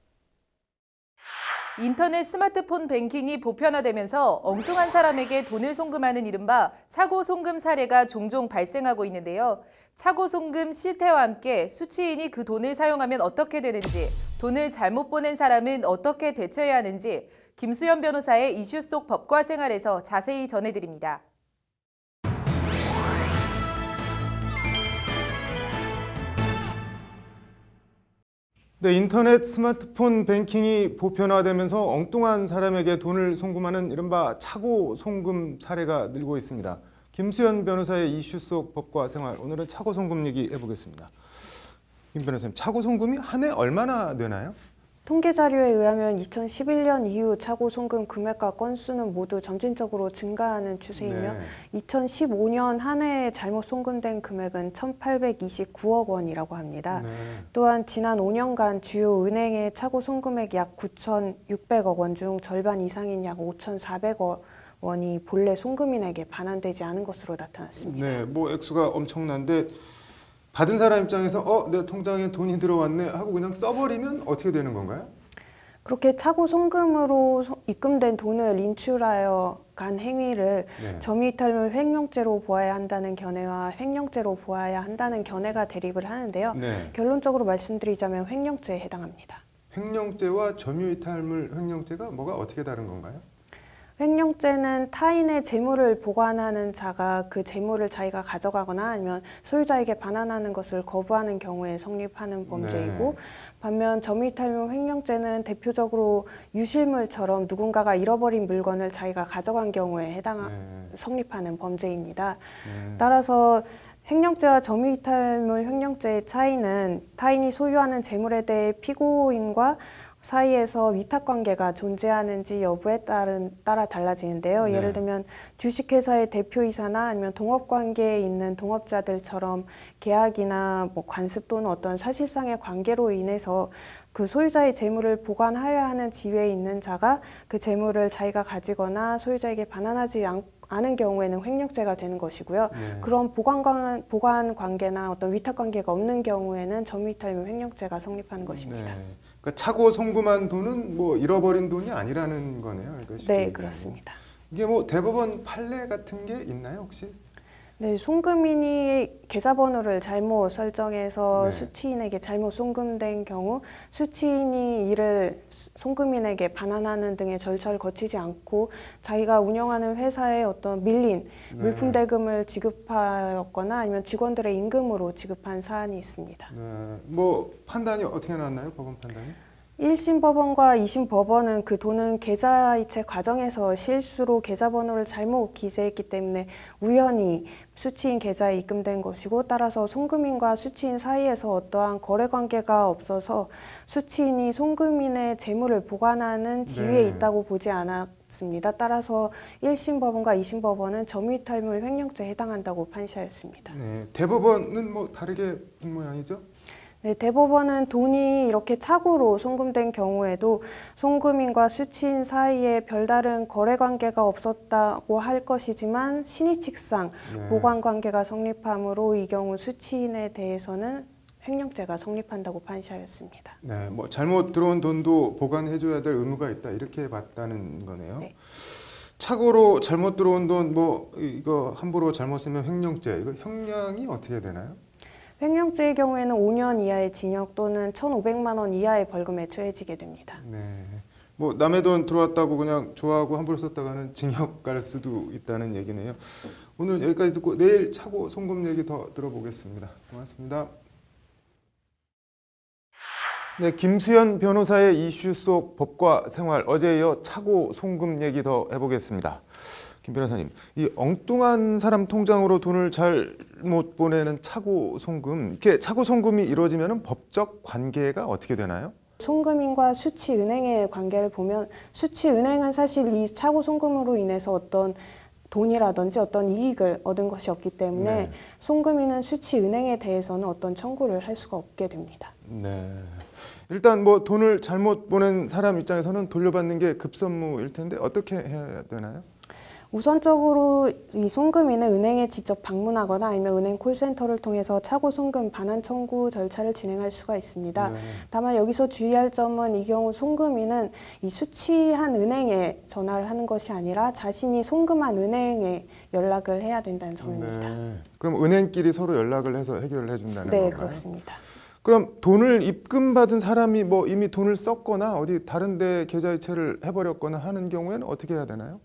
인터넷 스마트폰 뱅킹이 보편화되면서 엉뚱한 사람에게 돈을 송금하는 이른바 차고 송금 사례가 종종 발생하고 있는데요. 차고 송금 실태와 함께 수취인이 그 돈을 사용하면 어떻게 되는지, 돈을 잘못 보낸 사람은 어떻게 대처해야 하는지 김수연 변호사의 이슈 속 법과 생활에서 자세히 전해드립니다. 네, 인터넷 스마트폰 뱅킹이 보편화되면서 엉뚱한 사람에게 돈을 송금하는 이른바 차고 송금 사례가 늘고 있습니다. 김수연 변호사의 이슈 속 법과 생활, 오늘은 차고 송금 얘기 해보겠습니다. 김 변호사님, 차고 송금이 한 해 얼마나 되나요? 통계 자료에 의하면 2011년 이후 차고 송금 금액과 건수는 모두 점진적으로 증가하는 추세이며 2015년 한 해에 잘못 송금된 금액은 1,829억 원이라고 합니다. 또한 지난 5년간 주요 은행의 차고 송금액 약 9,600억 원 중 절반 이상인 약 5,400억 원이 본래 송금인에게 반환되지 않은 것으로 나타났습니다. 네, 뭐 액수가 엄청난데 받은 사람 입장에서 내 통장에 돈이 들어왔네 하고 그냥 써버리면 어떻게 되는 건가요? 그렇게 차고 송금으로 입금된 돈을 인출하여 간 행위를 점유이탈물 횡령죄로 보아야 한다는 견해와 횡령죄로 보아야 한다는 견해가 대립을 하는데요. 결론적으로 말씀드리자면 횡령죄에 해당합니다. 횡령죄와 점유이탈물 횡령죄가 뭐가 어떻게 다른 건가요? 횡령죄는 타인의 재물을 보관하는 자가 그 재물을 자기가 가져가거나 아니면 소유자에게 반환하는 것을 거부하는 경우에 성립하는 범죄이고 반면 점유이탈물 횡령죄는 대표적으로 유실물처럼 누군가가 잃어버린 물건을 자기가 가져간 경우에 성립하는 범죄입니다. 따라서 횡령죄와 점유이탈물 횡령죄의 차이는 타인이 소유하는 재물에 대해 피고인과 사이에서 위탁관계가 존재하는지 여부에 따라 달라지는데요. 예를 들면 주식회사의 대표이사나 아니면 동업관계에 있는 동업자들처럼 계약이나 관습 또는 어떤 사실상의 관계로 인해서 그 소유자의 재물을 보관하여야 하는 지위에 있는 자가 그 재물을 자기가 가지거나 소유자에게 반환하지 않은 경우에는 횡령죄가 되는 것이고요. 그런 보관 관계나 어떤 위탁 관계가 없는 경우에는 점유이탈물 횡령죄가 성립하는 것입니다. 그러니까 차고 송금한 돈은 뭐 잃어버린 돈이 아니라는 거네요. 그러니까 네, 그렇습니다. 이게 뭐 대법원 판례 같은 게 있나요, 혹시? 네, 송금인이 계좌번호를 잘못 설정해서 수취인에게 잘못 송금된 경우 수취인이 이를 송금인에게 반환하는 등의 절차를 거치지 않고 자기가 운영하는 회사에 어떤 밀린 물품 대금을 지급하였거나 아니면 직원들의 임금으로 지급한 사안이 있습니다. 뭐 판단이 어떻게 나왔나요, 법원 판단이? 1심 법원과 2심 법원은 그 돈은 계좌이체 과정에서 실수로 계좌번호를 잘못 기재했기 때문에 우연히 수취인 계좌에 입금된 것이고, 따라서 송금인과 수취인 사이에서 어떠한 거래관계가 없어서 수취인이 송금인의 재물을 보관하는 지위에 있다고 보지 않았습니다. 따라서 1심 법원과 2심 법원은 점유이탈물 횡령죄에 해당한다고 판시하였습니다. 네, 대법원은 뭐 다르게 본 모양이죠? 네, 대법원은 돈이 이렇게 착오로 송금된 경우에도 송금인과 수취인 사이에 별다른 거래관계가 없었다고 할 것이지만 신의칙상 보관관계가 성립하므로 이 경우 수취인에 대해서는 횡령죄가 성립한다고 판시하였습니다. 네, 뭐 잘못 들어온 돈도 보관해줘야 될 의무가 있다 이렇게 봤다는 거네요. 네. 착오로 잘못 들어온 돈 뭐 이거 함부로 잘못 쓰면 횡령죄, 이거 형량이 어떻게 되나요? 횡령죄의 경우에는 5년 이하의 징역 또는 1,500만 원 이하의 벌금에 처해지게 됩니다. 네, 뭐 남의 돈 들어왔다고 그냥 좋아하고 함부로 썼다가는 징역 갈 수도 있다는 얘기네요. 오늘 여기까지 듣고 내일 착오 송금 얘기 더 들어보겠습니다. 고맙습니다. 네, 김수현 변호사의 이슈 속 법과 생활, 어제에 이어 착오 송금 얘기 더 해보겠습니다. 김 변호사님, 이 엉뚱한 사람 통장으로 돈을 잘못 보내는 착오 송금, 이렇게 착오 송금이 이루어지면 법적 관계가 어떻게 되나요? 송금인과 수취은행의 관계를 보면 수취은행은 사실 이 착오 송금으로 인해서 어떤 돈이라든지 어떤 이익을 얻은 것이 없기 때문에 송금인은 수취은행에 대해서는 어떤 청구를 할 수가 없게 됩니다. 네. 일단 뭐 돈을 잘못 보낸 사람 입장에서는 돌려받는 게 급선무일 텐데 어떻게 해야 되나요? 우선적으로 이 송금인은 은행에 직접 방문하거나 아니면 은행 콜센터를 통해서 착오 송금 반환 청구 절차를 진행할 수가 있습니다. 다만 여기서 주의할 점은 이 경우 송금인은 이 수취한 은행에 전화를 하는 것이 아니라 자신이 송금한 은행에 연락을 해야 된다는 점입니다. 네. 그럼 은행끼리 서로 연락을 해서 해결을 해준다는 건가요? 네, 그렇습니다. 그럼 돈을 입금받은 사람이 뭐 이미 돈을 썼거나 어디 다른 데 계좌이체를 해버렸거나 하는 경우에는 어떻게 해야 되나요?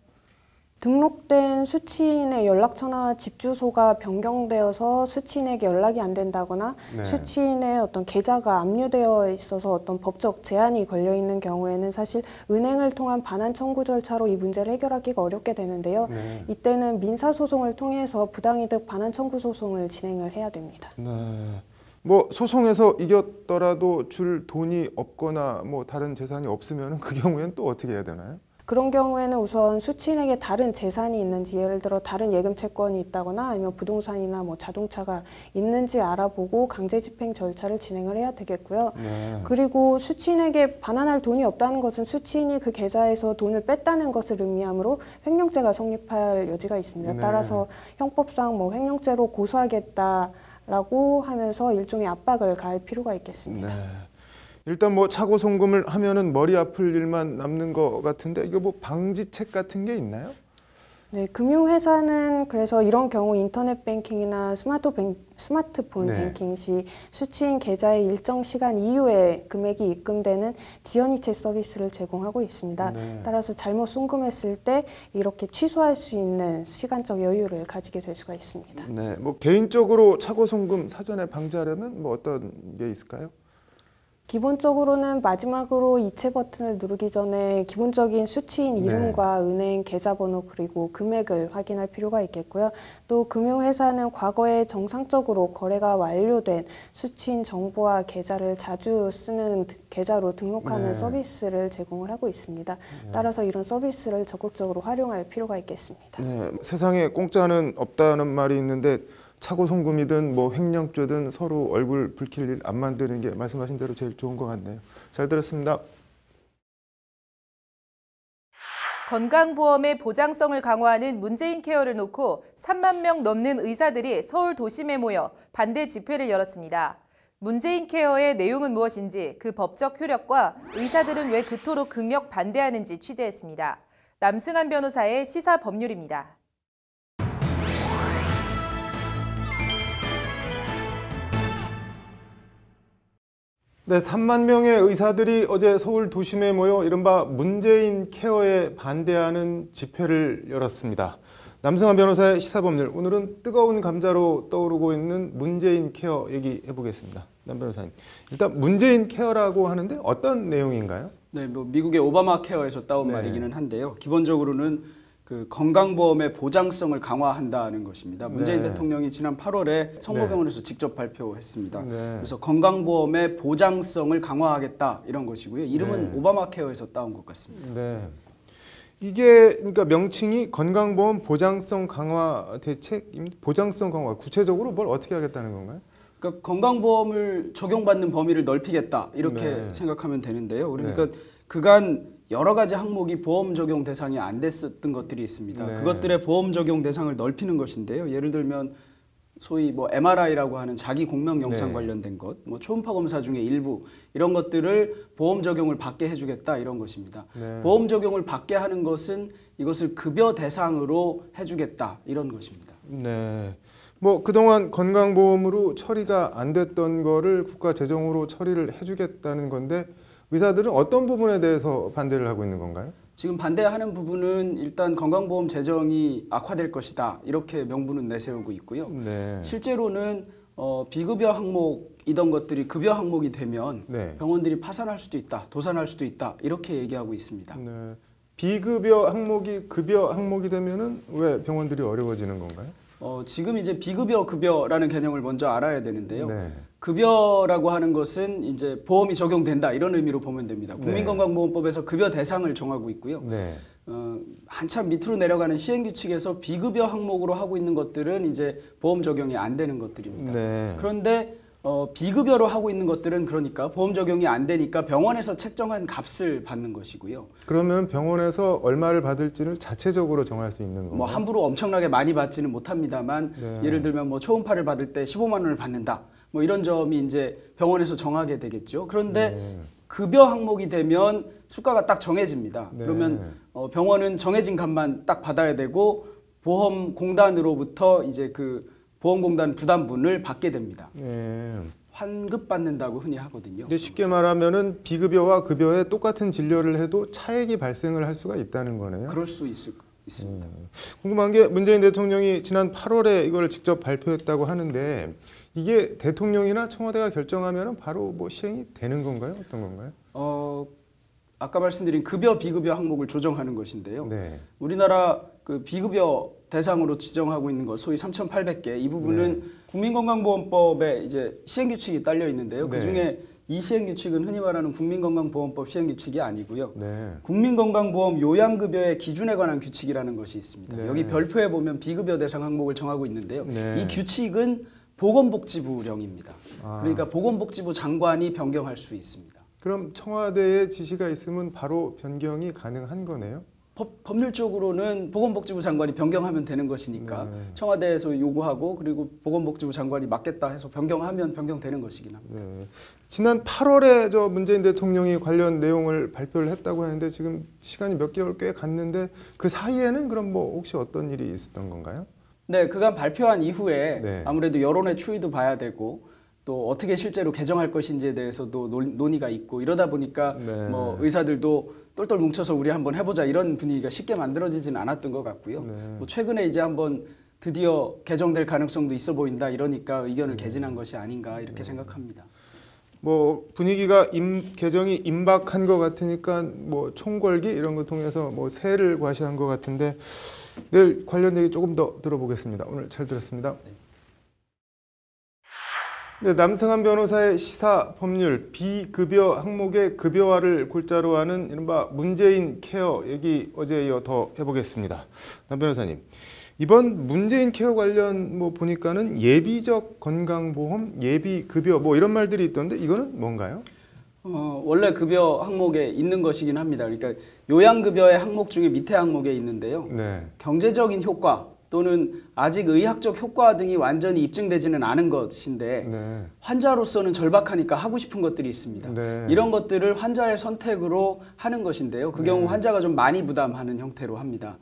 등록된 수취인의 연락처나 집 주소가 변경되어서 수취인에게 연락이 안 된다거나 수취인의 어떤 계좌가 압류되어 있어서 어떤 법적 제한이 걸려 있는 경우에는 사실 은행을 통한 반환 청구 절차로 이 문제를 해결하기가 어렵게 되는데요. 이때는 민사소송을 통해서 부당이득 반환 청구 소송을 진행을 해야 됩니다. 네. 뭐 소송에서 이겼더라도 줄 돈이 없거나 뭐 다른 재산이 없으면 그 경우에는 또 어떻게 해야 되나요? 그런 경우에는 우선 수취인에게 다른 재산이 있는지, 예를 들어 다른 예금 채권이 있다거나 아니면 부동산이나 뭐 자동차가 있는지 알아보고 강제 집행 절차를 진행을 해야 되겠고요. 그리고 수취인에게 반환할 돈이 없다는 것은 수취인이 그 계좌에서 돈을 뺐다는 것을 의미하므로 횡령죄가 성립할 여지가 있습니다. 따라서 형법상 뭐 횡령죄로 고소하겠다라고 하면서 일종의 압박을 가할 필요가 있겠습니다. 일단 뭐 착오 송금을 하면은 머리 아플 일만 남는 것 같은데 이거 뭐 방지책 같은 게 있나요? 네, 금융회사는 그래서 이런 경우 인터넷 뱅킹이나 스마트폰 뱅킹 시 수취인 계좌의 일정 시간 이후에 금액이 입금되는 지연이체 서비스를 제공하고 있습니다. 따라서 잘못 송금했을 때 이렇게 취소할 수 있는 시간적 여유를 가지게 될 수가 있습니다. 네, 뭐 개인적으로 착오 송금 사전에 방지하려면 뭐 어떤 게 있을까요? 기본적으로는 마지막으로 이체 버튼을 누르기 전에 기본적인 수취인 이름과 은행 계좌번호 그리고 금액을 확인할 필요가 있겠고요. 또 금융회사는 과거에 정상적으로 거래가 완료된 수취인 정보와 계좌를 자주 쓰는 계좌로 등록하는 서비스를 제공을 하고 있습니다. 따라서 이런 서비스를 적극적으로 활용할 필요가 있겠습니다. 네, 세상에 공짜는 없다는 말이 있는데 착오 송금이든 뭐 횡령죄든 서로 얼굴 붉힐 일 안 만드는 게 말씀하신 대로 제일 좋은 것 같네요. 잘 들었습니다. 건강보험의 보장성을 강화하는 문재인 케어를 놓고 3만 명 넘는 의사들이 서울 도심에 모여 반대 집회를 열었습니다. 문재인 케어의 내용은 무엇인지, 그 법적 효력과 의사들은 왜 그토록 극력 반대하는지 취재했습니다. 남승한 변호사의 시사법률입니다. 네, 3만 명의 의사들이 어제 서울 도심에 모여 이른바 문재인 케어에 반대하는 집회를 열었습니다. 남승한 변호사의 시사법률, 오늘은 뜨거운 감자로 떠오르고 있는 문재인 케어 얘기해 보겠습니다. 남 변호사님, 일단 문재인 케어라고 하는데 어떤 내용인가요? 네, 뭐 미국의 오바마 케어에서 따온 말이기는 한데요. 기본적으로는 그 건강보험의 보장성을 강화한다는 것입니다. 문재인 대통령이 지난 8월에 성모병원에서 직접 발표했습니다. 그래서 건강보험의 보장성을 강화하겠다 이런 것이고요. 이름은 오바마 케어에서 따온 것 같습니다. 네. 이게 그러니까 명칭이 건강보험 보장성 강화 대책, 보장성 강화, 구체적으로 뭘 어떻게 하겠다는 건가요? 그러니까 건강보험을 적용받는 범위를 넓히겠다 이렇게 생각하면 되는데요. 그러니까 그간 여러 가지 항목이 보험 적용 대상이 안 됐었던 것들이 있습니다. 그것들의 보험 적용 대상을 넓히는 것인데요. 예를 들면 소위 뭐 MRI라고 하는 자기 공명 영상 관련된 것, 뭐 초음파 검사 중에 일부 이런 것들을 보험 적용을 받게 해주겠다 이런 것입니다. 보험 적용을 받게 하는 것은 이것을 급여 대상으로 해주겠다 이런 것입니다. 네. 뭐 그동안 건강보험으로 처리가 안 됐던 거를 국가 재정으로 처리를 해주겠다는 건데 의사들은 어떤 부분에 대해서 반대를 하고 있는 건가요? 지금 반대하는 부분은 일단 건강보험 재정이 악화될 것이다 이렇게 명분은 내세우고 있고요. 실제로는 비급여 항목이던 것들이 급여 항목이 되면 병원들이 파산할 수도 있다, 도산할 수도 있다 이렇게 얘기하고 있습니다. 비급여 항목이 급여 항목이 되면은 왜 병원들이 어려워지는 건가요? 지금 이제 비급여 급여라는 개념을 먼저 알아야 되는데요. 급여라고 하는 것은 이제 보험이 적용된다 이런 의미로 보면 됩니다. 국민건강보험법에서 급여 대상을 정하고 있고요. 한참 밑으로 내려가는 시행규칙에서 비급여 항목으로 하고 있는 것들은 이제 보험 적용이 안 되는 것들입니다. 그런데 비급여로 하고 있는 것들은 그러니까 보험 적용이 안 되니까 병원에서 책정한 값을 받는 것이고요. 그러면 병원에서 얼마를 받을지를 자체적으로 정할 수 있는 건가요? 뭐 함부로 엄청나게 많이 받지는 못합니다만 예를 들면 뭐 초음파를 받을 때 15만 원을 받는다. 뭐 이런 점이 이제 병원에서 정하게 되겠죠. 그런데 급여 항목이 되면 수가가 딱 정해집니다. 그러면 병원은 정해진 값만 딱 받아야 되고 보험공단으로부터 이제 그 보험공단 부담분을 받게 됩니다. 환급받는다고 흔히 하거든요. 근데 쉽게 말하면은 비급여와 급여에 똑같은 진료를 해도 차액이 발생을 할 수가 있다는 거네요. 그럴 수 있습니다. 궁금한 게 문재인 대통령이 지난 8월에 이걸 직접 발표했다고 하는데 이게 대통령이나 청와대가 결정하면 바로 뭐 시행이 되는 건가요? 어떤 건가요? 아까 말씀드린 급여 비급여 항목을 조정하는 것인데요. 우리나라 그 비급여 대상으로 지정하고 있는 것 소위 3,800개 이 부분은 국민건강보험법에 이제 시행규칙이 딸려 있는데요. 그중에 이 시행규칙은 흔히 말하는 국민건강보험법 시행규칙이 아니고요. 국민건강보험 요양급여의 기준에 관한 규칙이라는 것이 있습니다. 여기 별표에 보면 비급여 대상 항목을 정하고 있는데요. 이 규칙은 보건복지부령입니다. 그러니까 보건복지부 장관이 변경할 수 있습니다. 그럼 청와대의 지시가 있으면 바로 변경이 가능한 거네요? 법률적으로는 보건복지부 장관이 변경하면 되는 것이니까 청와대에서 요구하고 그리고 보건복지부 장관이 맞겠다 해서 변경하면 변경되는 것이긴 합니다. 지난 8월에 저 문재인 대통령이 관련 내용을 발표를 했다고 하는데 지금 시간이 몇 개월 꽤 갔는데 그 사이에는 그럼 뭐 혹시 어떤 일이 있었던 건가요? 네, 그간 발표한 이후에 아무래도 여론의 추이도 봐야 되고 또 어떻게 실제로 개정할 것인지에 대해서도 논의가 있고 이러다 보니까 뭐 의사들도 똘똘 뭉쳐서 우리 한번 해보자 이런 분위기가 쉽게 만들어지진 않았던 것 같고요. 뭐 최근에 이제 한번 드디어 개정될 가능성도 있어 보인다 이러니까 의견을 개진한 것이 아닌가 이렇게 생각합니다. 뭐 분위기가 개정이 임박한 것 같으니까 뭐 총궐기 이런 거 통해서 뭐 새를 과시한 것 같은데 내일 관련 얘기 조금 더 들어보겠습니다. 오늘 잘 들었습니다. 네, 남승환 변호사의 시사 법률 비급여 항목의 급여화를 골자로 하는 이른바 문재인 케어 얘기 어제에 이어 더 해보겠습니다. 남 변호사님, 이번 문재인 케어 관련 뭐 보니까는 예비적 건강보험, 예비급여 뭐 이런 말들이 있던데 이거는 뭔가요? 원래 급여 항목에 있는 것이긴 합니다. 그러니까 요양급여의 항목 중에 밑에 항목에 있는데요. 경제적인 효과 또는 아직 의학적 효과 등이 완전히 입증되지는 않은 것인데 환자로서는 절박하니까 하고 싶은 것들이 있습니다. 이런 것들을 환자의 선택으로 하는 것인데요. 그 경우 환자가 좀 많이 부담하는 형태로 합니다.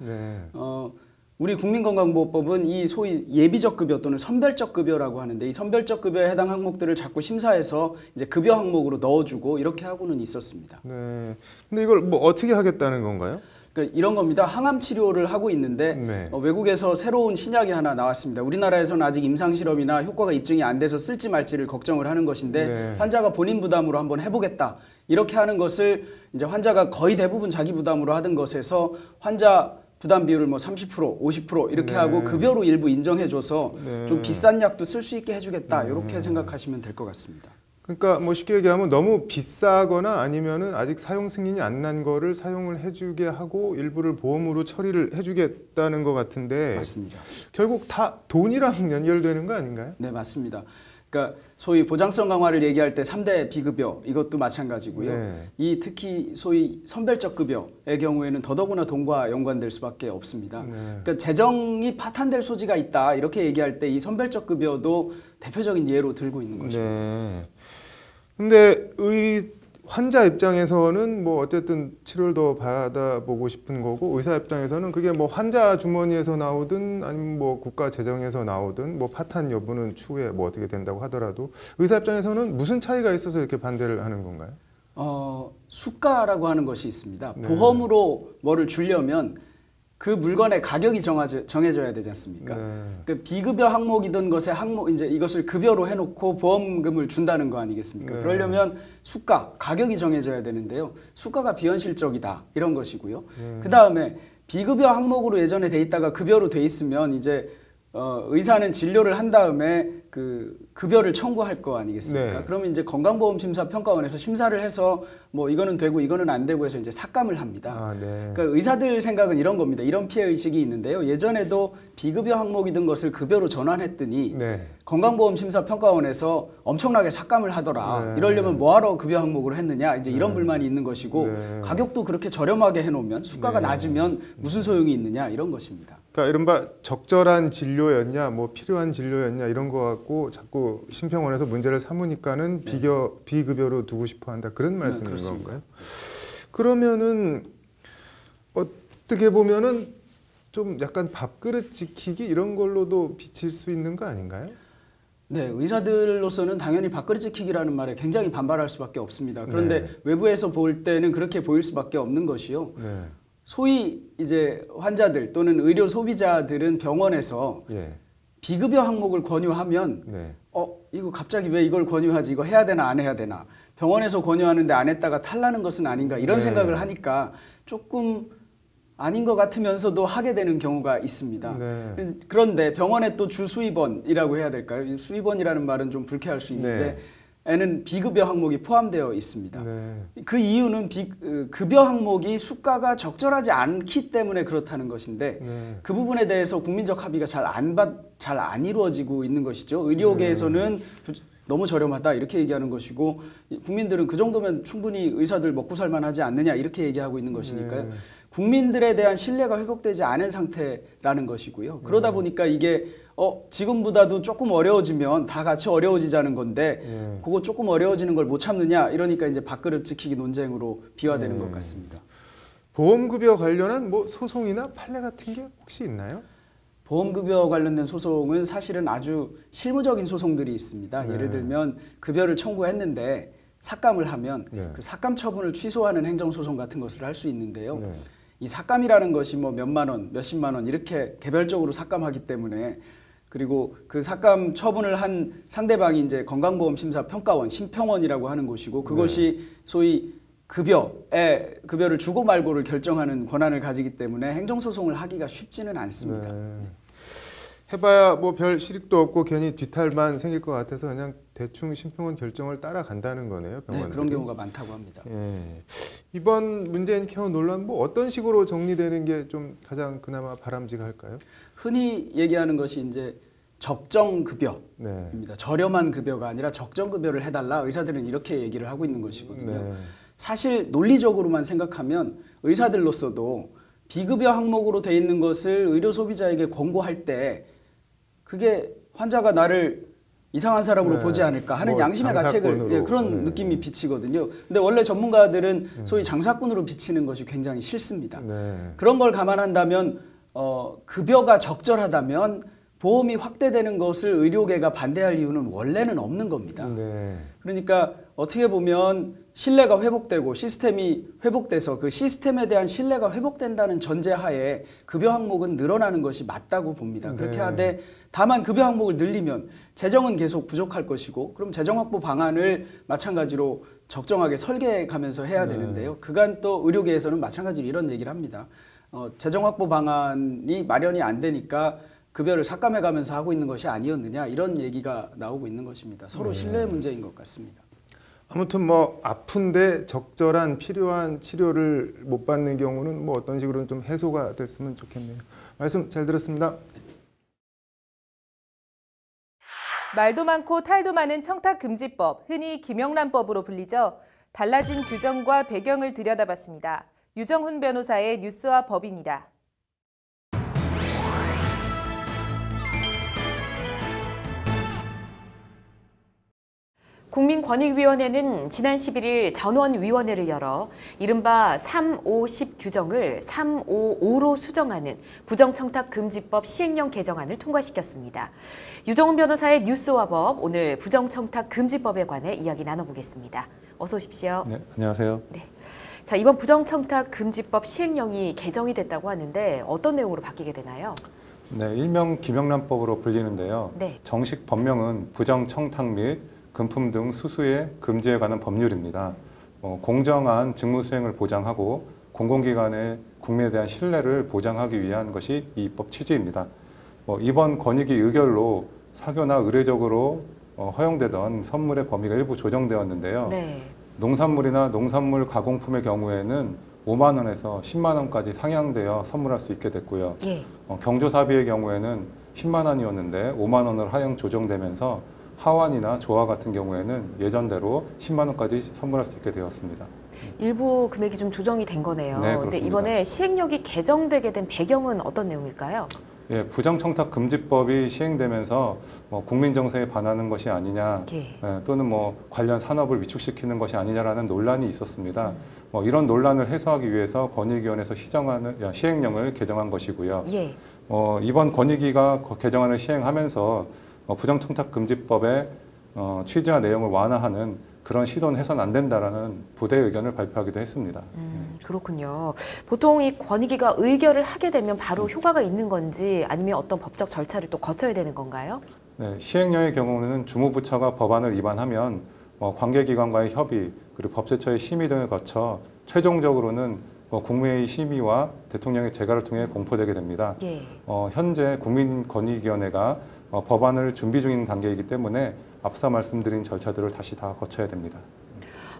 우리 국민건강보호법은 이 소위 예비적 급여 또는 선별적 급여라고 하는데 이 선별적 급여에 해당 항목들을 자꾸 심사해서 이제 급여 항목으로 넣어주고 이렇게 하고는 있었습니다. 근데 이걸 뭐 어떻게 하겠다는 건가요? 그러니까 이런 겁니다. 항암 치료를 하고 있는데 외국에서 새로운 신약이 하나 나왔습니다. 우리나라에서는 아직 임상 실험이나 효과가 입증이 안 돼서 쓸지 말지를 걱정을 하는 것인데 환자가 본인 부담으로 한번 해보겠다 이렇게 하는 것을 이제 환자가 거의 대부분 자기 부담으로 하던 것에서 환자 부담 비율을 뭐 30%, 50% 이렇게 하고 급여로 일부 인정해줘서 좀 비싼 약도 쓸 수 있게 해주겠다 이렇게 생각하시면 될 것 같습니다. 그러니까 뭐 쉽게 얘기하면 너무 비싸거나 아니면은 아직 사용 승인이 안 난 거를 사용을 해주게 하고 일부를 보험으로 처리를 해주겠다는 것 같은데 맞습니다. 결국 다 돈이랑 연결되는 거 아닌가요? 네, 맞습니다. 그러니까 소위 보장성 강화를 얘기할 때 3대 비급여 이것도 마찬가지고요. 이 특히 소위 선별적 급여의 경우에는 더더구나 돈과 연관될 수밖에 없습니다. 그러니까 재정이 파탄될 소지가 있다 이렇게 얘기할 때 이 선별적 급여도 대표적인 예로 들고 있는 것입니다. 근데 환자 입장에서는 뭐 어쨌든 치료를 더 받아보고 싶은 거고 의사 입장에서는 그게 뭐 환자 주머니에서 나오든 아니면 뭐 국가 재정에서 나오든 뭐 파탄 여부는 추후에 뭐 어떻게 된다고 하더라도 의사 입장에서는 무슨 차이가 있어서 이렇게 반대를 하는 건가요? 수가라고 하는 것이 있습니다. 보험으로 뭐를 주려면 그 물건의 가격이 정해져야 되지 않습니까? 그 비급여 항목이던 것에 이제 이것을 급여로 해놓고 보험금을 준다는 거 아니겠습니까? 그러려면 수가, 가격이 정해져야 되는데요. 수가가 비현실적이다 이런 것이고요. 그 다음에 비급여 항목으로 예전에 돼 있다가 급여로 돼 있으면 이제 의사는 진료를 한 다음에 그 급여를 청구할 거 아니겠습니까? 그러면 이제 건강보험심사평가원에서 심사를 해서 뭐 이거는 되고 이거는 안 되고 해서 이제 삭감을 합니다. 그러니까 의사들 생각은 이런 겁니다. 이런 피해 의식이 있는데요. 예전에도 비급여 항목이던 것을 급여로 전환했더니 건강보험심사평가원에서 엄청나게 삭감을 하더라. 이러려면 뭐하러 급여 항목으로 했느냐 이제 이런 불만이 있는 것이고 가격도 그렇게 저렴하게 해놓으면 수가가 낮으면 무슨 소용이 있느냐 이런 것입니다. 그러니까 이른바 적절한 진료였냐 뭐 필요한 진료였냐 이런 거 갖고 자꾸 심평원에서 문제를 삼으니까는 비급여로 두고 싶어 한다 그런 말씀인 건가요? 그러면은 어떻게 보면은 좀 약간 밥그릇 지키기 이런 걸로도 비칠 수 있는 거 아닌가요? 네, 의사들로서는 당연히 밥그릇 지키기라는 말에 굉장히 반발할 수밖에 없습니다. 그런데 외부에서 볼 때는 그렇게 보일 수밖에 없는 것이요. 소위 이제 환자들 또는 의료 소비자들은 병원에서 비급여 항목을 권유하면 이거 갑자기 왜 이걸 권유하지? 이거 해야 되나 안 해야 되나? 병원에서 권유하는데 안 했다가 탈나는 것은 아닌가? 이런 생각을 하니까 조금 아닌 것 같으면서도 하게 되는 경우가 있습니다. 그런데 병원에 또 주수입원이라고 해야 될까요? 수입원이라는 말은 좀 불쾌할 수 있는데 에는 비급여 항목이 포함되어 있습니다. 그 이유는 급여 항목이 수가가 적절하지 않기 때문에 그렇다는 것인데 그 부분에 대해서 국민적 합의가 잘 안 이루어지고 있는 것이죠. 의료계에서는 너무 저렴하다 이렇게 얘기하는 것이고 국민들은 그 정도면 충분히 의사들 먹고 살만하지 않느냐 이렇게 얘기하고 있는 것이니까요. 국민들에 대한 신뢰가 회복되지 않은 상태라는 것이고요. 그러다 보니까 이게 지금보다도 조금 어려워지면 다 같이 어려워지자는 건데 그거 조금 어려워지는 걸 못 참느냐 이러니까 이제 밥그릇 지키기 논쟁으로 비화되는 것 같습니다. 보험급여 관련한 뭐 소송이나 판례 같은 게 혹시 있나요? 보험급여 관련된 소송은 사실은 아주 실무적인 소송들이 있습니다. 예를 들면 급여를 청구했는데 삭감을 하면 그 삭감 처분을 취소하는 행정소송 같은 것을 할 수 있는데요. 이 삭감이라는 것이 뭐 몇만 원, 몇십만 원 이렇게 개별적으로 삭감하기 때문에 그리고 그 삭감 처분을 한 상대방이 이제 건강보험심사평가원, 심평원이라고 하는 곳이고 그것이 소위 급여를 주고 말고를 결정하는 권한을 가지기 때문에 행정소송을 하기가 쉽지는 않습니다. 해봐야 뭐 별 실익도 없고 괜히 뒤탈만 생길 것 같아서 그냥 대충 심평원 결정을 따라간다는 거네요. 병원들이. 네, 그런 경우가 많다고 합니다. 이번 문재인 케어 논란 뭐 어떤 식으로 정리되는 게 좀 가장 그나마 바람직할까요? 흔히 얘기하는 것이 이제 적정급여입니다. 저렴한 급여가 아니라 적정급여를 해달라 의사들은 이렇게 얘기를 하고 있는 것이거든요. 사실 논리적으로만 생각하면 의사들로서도 비급여 항목으로 돼 있는 것을 의료 소비자에게 권고할 때 그게 환자가 나를 이상한 사람으로 보지 않을까 하는 뭐 양심의 가책을 그런 느낌이 비치거든요. 근데 원래 전문가들은 소위 장사꾼으로 비치는 것이 굉장히 싫습니다. 그런 걸 감안한다면 급여가 적절하다면 보험이 확대되는 것을 의료계가 반대할 이유는 원래는 없는 겁니다. 네. 그러니까 어떻게 보면 신뢰가 회복되고 시스템이 회복돼서 그 시스템에 대한 신뢰가 회복된다는 전제하에 급여 항목은 늘어나는 것이 맞다고 봅니다. 그렇게 네. 하되 다만 급여 항목을 늘리면 재정은 계속 부족할 것이고 그럼 재정 확보 방안을 마찬가지로 적정하게 설계해 가면서 해야 되는데요. 그간 또 의료계에서는 마찬가지로 이런 얘기를 합니다. 재정 확보 방안이 마련이 안 되니까 급여를 삭감해 가면서 하고 있는 것이 아니었느냐 이런 얘기가 나오고 있는 것입니다. 서로 신뢰 문제인 것 같습니다. 아무튼 뭐 아픈데 적절한 필요한 치료를 못 받는 경우는 뭐 어떤 식으로는 좀 해소가 됐으면 좋겠네요. 말씀 잘 들었습니다. 말도 많고 탈도 많은 청탁금지법, 흔히 김영란법으로 불리죠. 달라진 규정과 배경을 들여다봤습니다. 유정훈 변호사의 뉴스와 법입니다. 국민권익위원회는 지난 11일 전원위원회를 열어 이른바 3.5.10 규정을 3.5.5로 수정하는 부정청탁금지법 시행령 개정안을 통과시켰습니다. 유정훈 변호사의 뉴스와 법, 오늘 부정청탁금지법에 관해 이야기 나눠보겠습니다. 어서 오십시오. 네, 안녕하세요. 네. 자, 이번 부정청탁금지법 시행령이 개정이 됐다고 하는데 어떤 내용으로 바뀌게 되나요? 네, 일명 김영란법으로 불리는데요. 네. 정식 법명은 부정청탁 및 금품 등 수수의 금지에 관한 법률입니다. 공정한 직무 수행을 보장하고 공공기관의 국민에 대한 신뢰를 보장하기 위한 것이 이 법 취지입니다. 이번 권익위 의결로 사교나 의례적으로 허용되던 선물의 범위가 일부 조정되었는데요. 네. 농산물이나 농산물 가공품의 경우에는 5만 원에서 10만 원까지 상향되어 선물할 수 있게 됐고요. 예. 경조사비의 경우에는 10만 원이었는데 5만 원으로 하향 조정되면서 하완이나 조화 같은 경우에는 예전대로 10만 원까지 선물할 수 있게 되었습니다. 일부 금액이 좀 조정이 된 거네요. 네, 그런데 이번에 시행령이 개정되게 된 배경은 어떤 내용일까요? 예, 부정청탁금지법이 시행되면서 국민 정서에 반하는 것이 아니냐, 예. 또는 관련 산업을 위축시키는 것이 아니냐라는 논란이 있었습니다. 이런 논란을 해소하기 위해서 권익위원회에서 시행령을 개정한 것이고요. 예. 이번 권익위가 개정안을 시행하면서 부정청탁금지법의 취지와 내용을 완화하는 그런 시도는 해서는 안 된다라는 부대 의견을 발표하기도 했습니다. 그렇군요. 보통 이 권익위가 의결을 하게 되면 바로 효과가 있는 건지 아니면 어떤 법적 절차를 또 거쳐야 되는 건가요? 네, 시행령의 경우는 주무부처가 법안을 위반하면 관계기관과의 협의 그리고 법제처의 심의 등을 거쳐 최종적으로는 국무회의 심의와 대통령의 재가를 통해 공포되게 됩니다. 예. 현재 국민권익위원회가 법안을 준비 중인 단계이기 때문에 앞서 말씀드린 절차들을 다시 다 거쳐야 됩니다.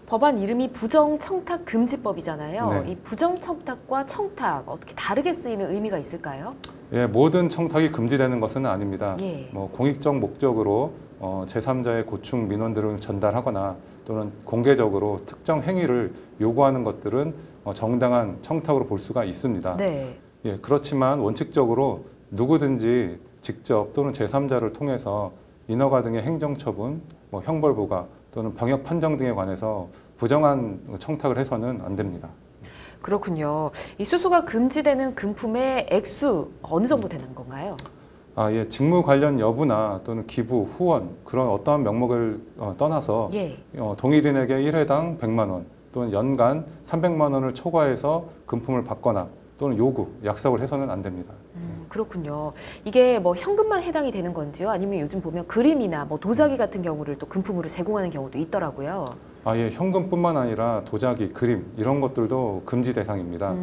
법안 이름이 부정청탁금지법이잖아요. 네. 이 부정청탁과 청탁 어떻게 다르게 쓰이는 의미가 있을까요? 예, 모든 청탁이 금지되는 것은 아닙니다. 예. 공익적 목적으로 제3자의 고충 민원들을 전달하거나 또는 공개적으로 특정 행위를 요구하는 것들은 정당한 청탁으로 볼 수가 있습니다. 네. 예, 그렇지만 원칙적으로 누구든지 직접 또는 제3자를 통해서 인허가 등의 행정처분, 형벌부과 또는 병역 판정 등에 관해서 부정한 청탁을 해서는 안 됩니다. 그렇군요. 이 수수가 금지되는 금품의 액수 어느 정도 되는 건가요? 예, 직무 관련 여부나 또는 기부, 후원 그런 어떠한 명목을 떠나서 예. 동일인에게 1회당 100만 원 또는 연간 300만 원을 초과해서 금품을 받거나 또는 요구, 약속을 해서는 안 됩니다. 그렇군요. 이게 현금만 해당이 되는 건지요? 아니면 요즘 보면 그림이나 도자기 같은 경우를 또 금품으로 제공하는 경우도 있더라고요. 예, 현금뿐만 아니라 도자기, 그림 이런 것들도 금지 대상입니다.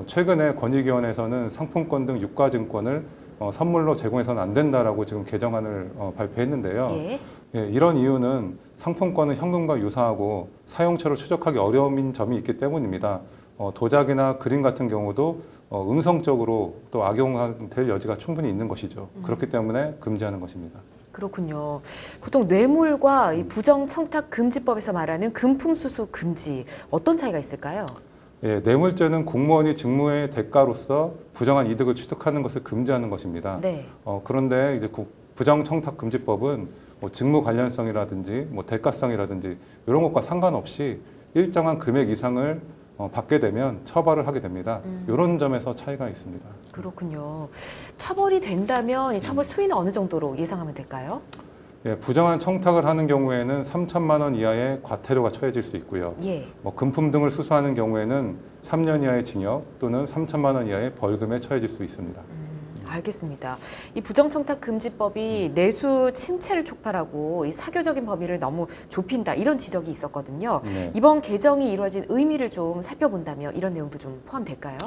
최근에 권익위원회에서는 상품권 등 유가증권을 선물로 제공해서는 안 된다라고 지금 개정안을 발표했는데요. 예. 예, 이런 이유는 상품권은 현금과 유사하고 사용처를 추적하기 어려운 점이 있기 때문입니다. 도자기나 그림 같은 경우도 음성적으로 또 악용될 여지가 충분히 있는 것이죠. 그렇기 때문에 금지하는 것입니다. 그렇군요. 보통 뇌물과 이 부정청탁금지법에서 말하는 금품수수 금지 어떤 차이가 있을까요? 예, 뇌물죄는 공무원이 직무의 대가로서 부정한 이득을 취득하는 것을 금지하는 것입니다. 네. 그런데 이제 부정청탁금지법은 직무 관련성이라든지 대가성이라든지 이런 것과 상관없이 일정한 금액 이상을 받게 되면 처벌을 하게 됩니다. 이런 점에서 차이가 있습니다. 그렇군요. 처벌이 된다면 이 처벌 수위는 어느 정도로 예상하면 될까요? 예, 부정한 청탁을 하는 경우에는 3천만 원 이하의 과태료가 처해질 수 있고요. 예. 금품 등을 수수하는 경우에는 3년 이하의 징역 또는 3천만 원 이하의 벌금에 처해질 수 있습니다. 알겠습니다. 이 부정청탁금지법이 내수 침체를 촉발하고 이 사교적인 범위를 너무 좁힌다 이런 지적이 있었거든요. 네. 이번 개정이 이루어진 의미를 좀 살펴본다면 이런 내용도 좀 포함될까요?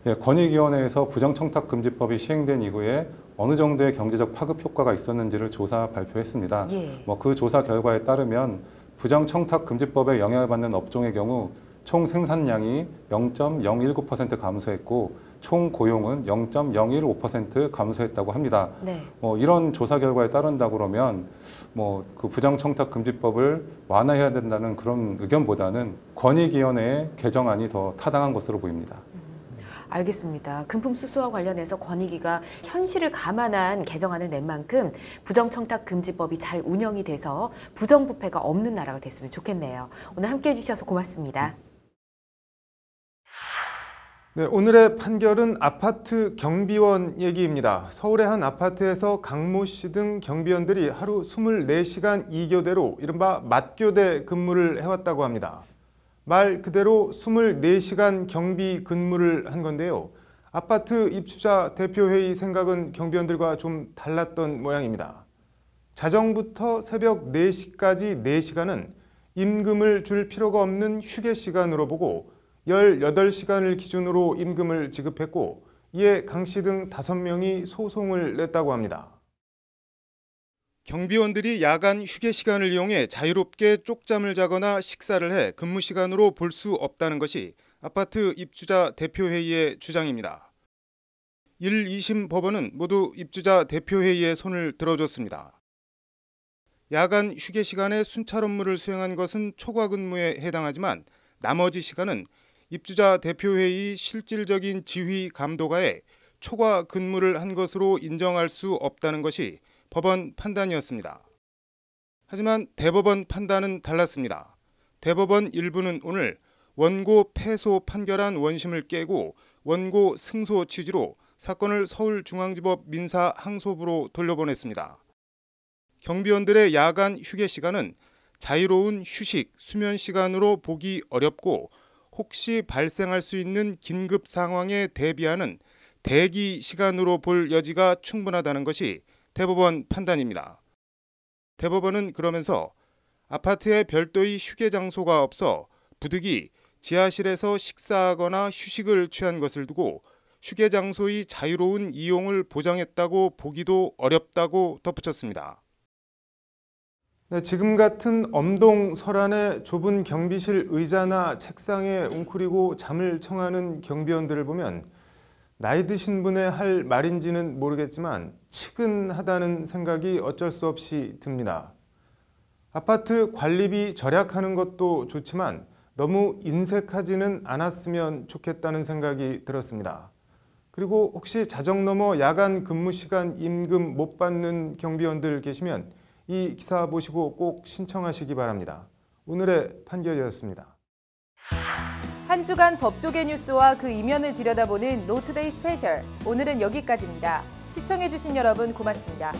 예, 권익위원회에서 부정청탁금지법이 시행된 이후에 어느 정도의 경제적 파급 효과가 있었는지를 조사 발표했습니다. 예. 그 조사 결과에 따르면 부정청탁금지법에 영향을 받는 업종의 경우 총 생산량이 0.019% 감소했고 총 고용은 0.015% 감소했다고 합니다. 네. 이런 조사 결과에 따른다 그러면 그 부정청탁금지법을 완화해야 된다는 그런 의견보다는 권익위원회의 개정안이 더 타당한 것으로 보입니다. 알겠습니다. 금품 수수와 관련해서 권익위가 현실을 감안한 개정안을 낸 만큼 부정청탁금지법이 잘 운영이 돼서 부정부패가 없는 나라가 됐으면 좋겠네요. 오늘 함께해 주셔서 고맙습니다. 네, 오늘의 판결은 아파트 경비원 얘기입니다. 서울의 한 아파트에서 강모 씨 등 경비원들이 하루 24시간 2교대로 이른바 맞교대 근무를 해왔다고 합니다. 말 그대로 24시간 경비 근무를 한 건데요. 아파트 입주자 대표회의 생각은 경비원들과 좀 달랐던 모양입니다. 자정부터 새벽 4시까지 4시간은 임금을 줄 필요가 없는 휴게 시간으로 보고 18시간을 기준으로 임금을 지급했고 이에 강 씨 등 5명이 소송을 냈다고 합니다. 경비원들이 야간 휴게 시간을 이용해 자유롭게 쪽잠을 자거나 식사를 해 근무 시간으로 볼 수 없다는 것이 아파트 입주자 대표회의의 주장입니다. 1, 2심 법원은 모두 입주자 대표회의에 손을 들어줬습니다. 야간 휴게 시간에 순찰 업무를 수행한 것은 초과 근무에 해당하지만 나머지 시간은 입주자 대표회의 실질적인 지휘 감독하에 초과 근무를 한 것으로 인정할 수 없다는 것이 법원 판단이었습니다. 하지만 대법원 판단은 달랐습니다. 대법원 일부는 오늘 원고 패소 판결한 원심을 깨고 원고 승소 취지로 사건을 서울중앙지법 민사항소부로 돌려보냈습니다. 경비원들의 야간 휴게 시간은 자유로운 휴식, 수면 시간으로 보기 어렵고 혹시 발생할 수 있는 긴급 상황에 대비하는 대기 시간으로 볼 여지가 충분하다는 것이 대법원 판단입니다. 대법원은 그러면서 아파트에 별도의 휴게 장소가 없어 부득이 지하실에서 식사하거나 휴식을 취한 것을 두고 휴게 장소의 자유로운 이용을 보장했다고 보기도 어렵다고 덧붙였습니다. 네, 지금 같은 엄동설안의 좁은 경비실 의자나 책상에 웅크리고 잠을 청하는 경비원들을 보면 나이 드신 분의 할 말인지는 모르겠지만 측은하다는 생각이 어쩔 수 없이 듭니다. 아파트 관리비 절약하는 것도 좋지만 너무 인색하지는 않았으면 좋겠다는 생각이 들었습니다. 그리고 혹시 자정 넘어 야간 근무 시간 임금 못 받는 경비원들 계시면 이 기사 보시고 꼭 신청하시기 바랍니다. 오늘의 판결이었습니다. 한 주간 법조계 뉴스와 그 이면을 들여다보는 로투데이 스페셜. 오늘은 여기까지입니다. 시청해주신 여러분 고맙습니다.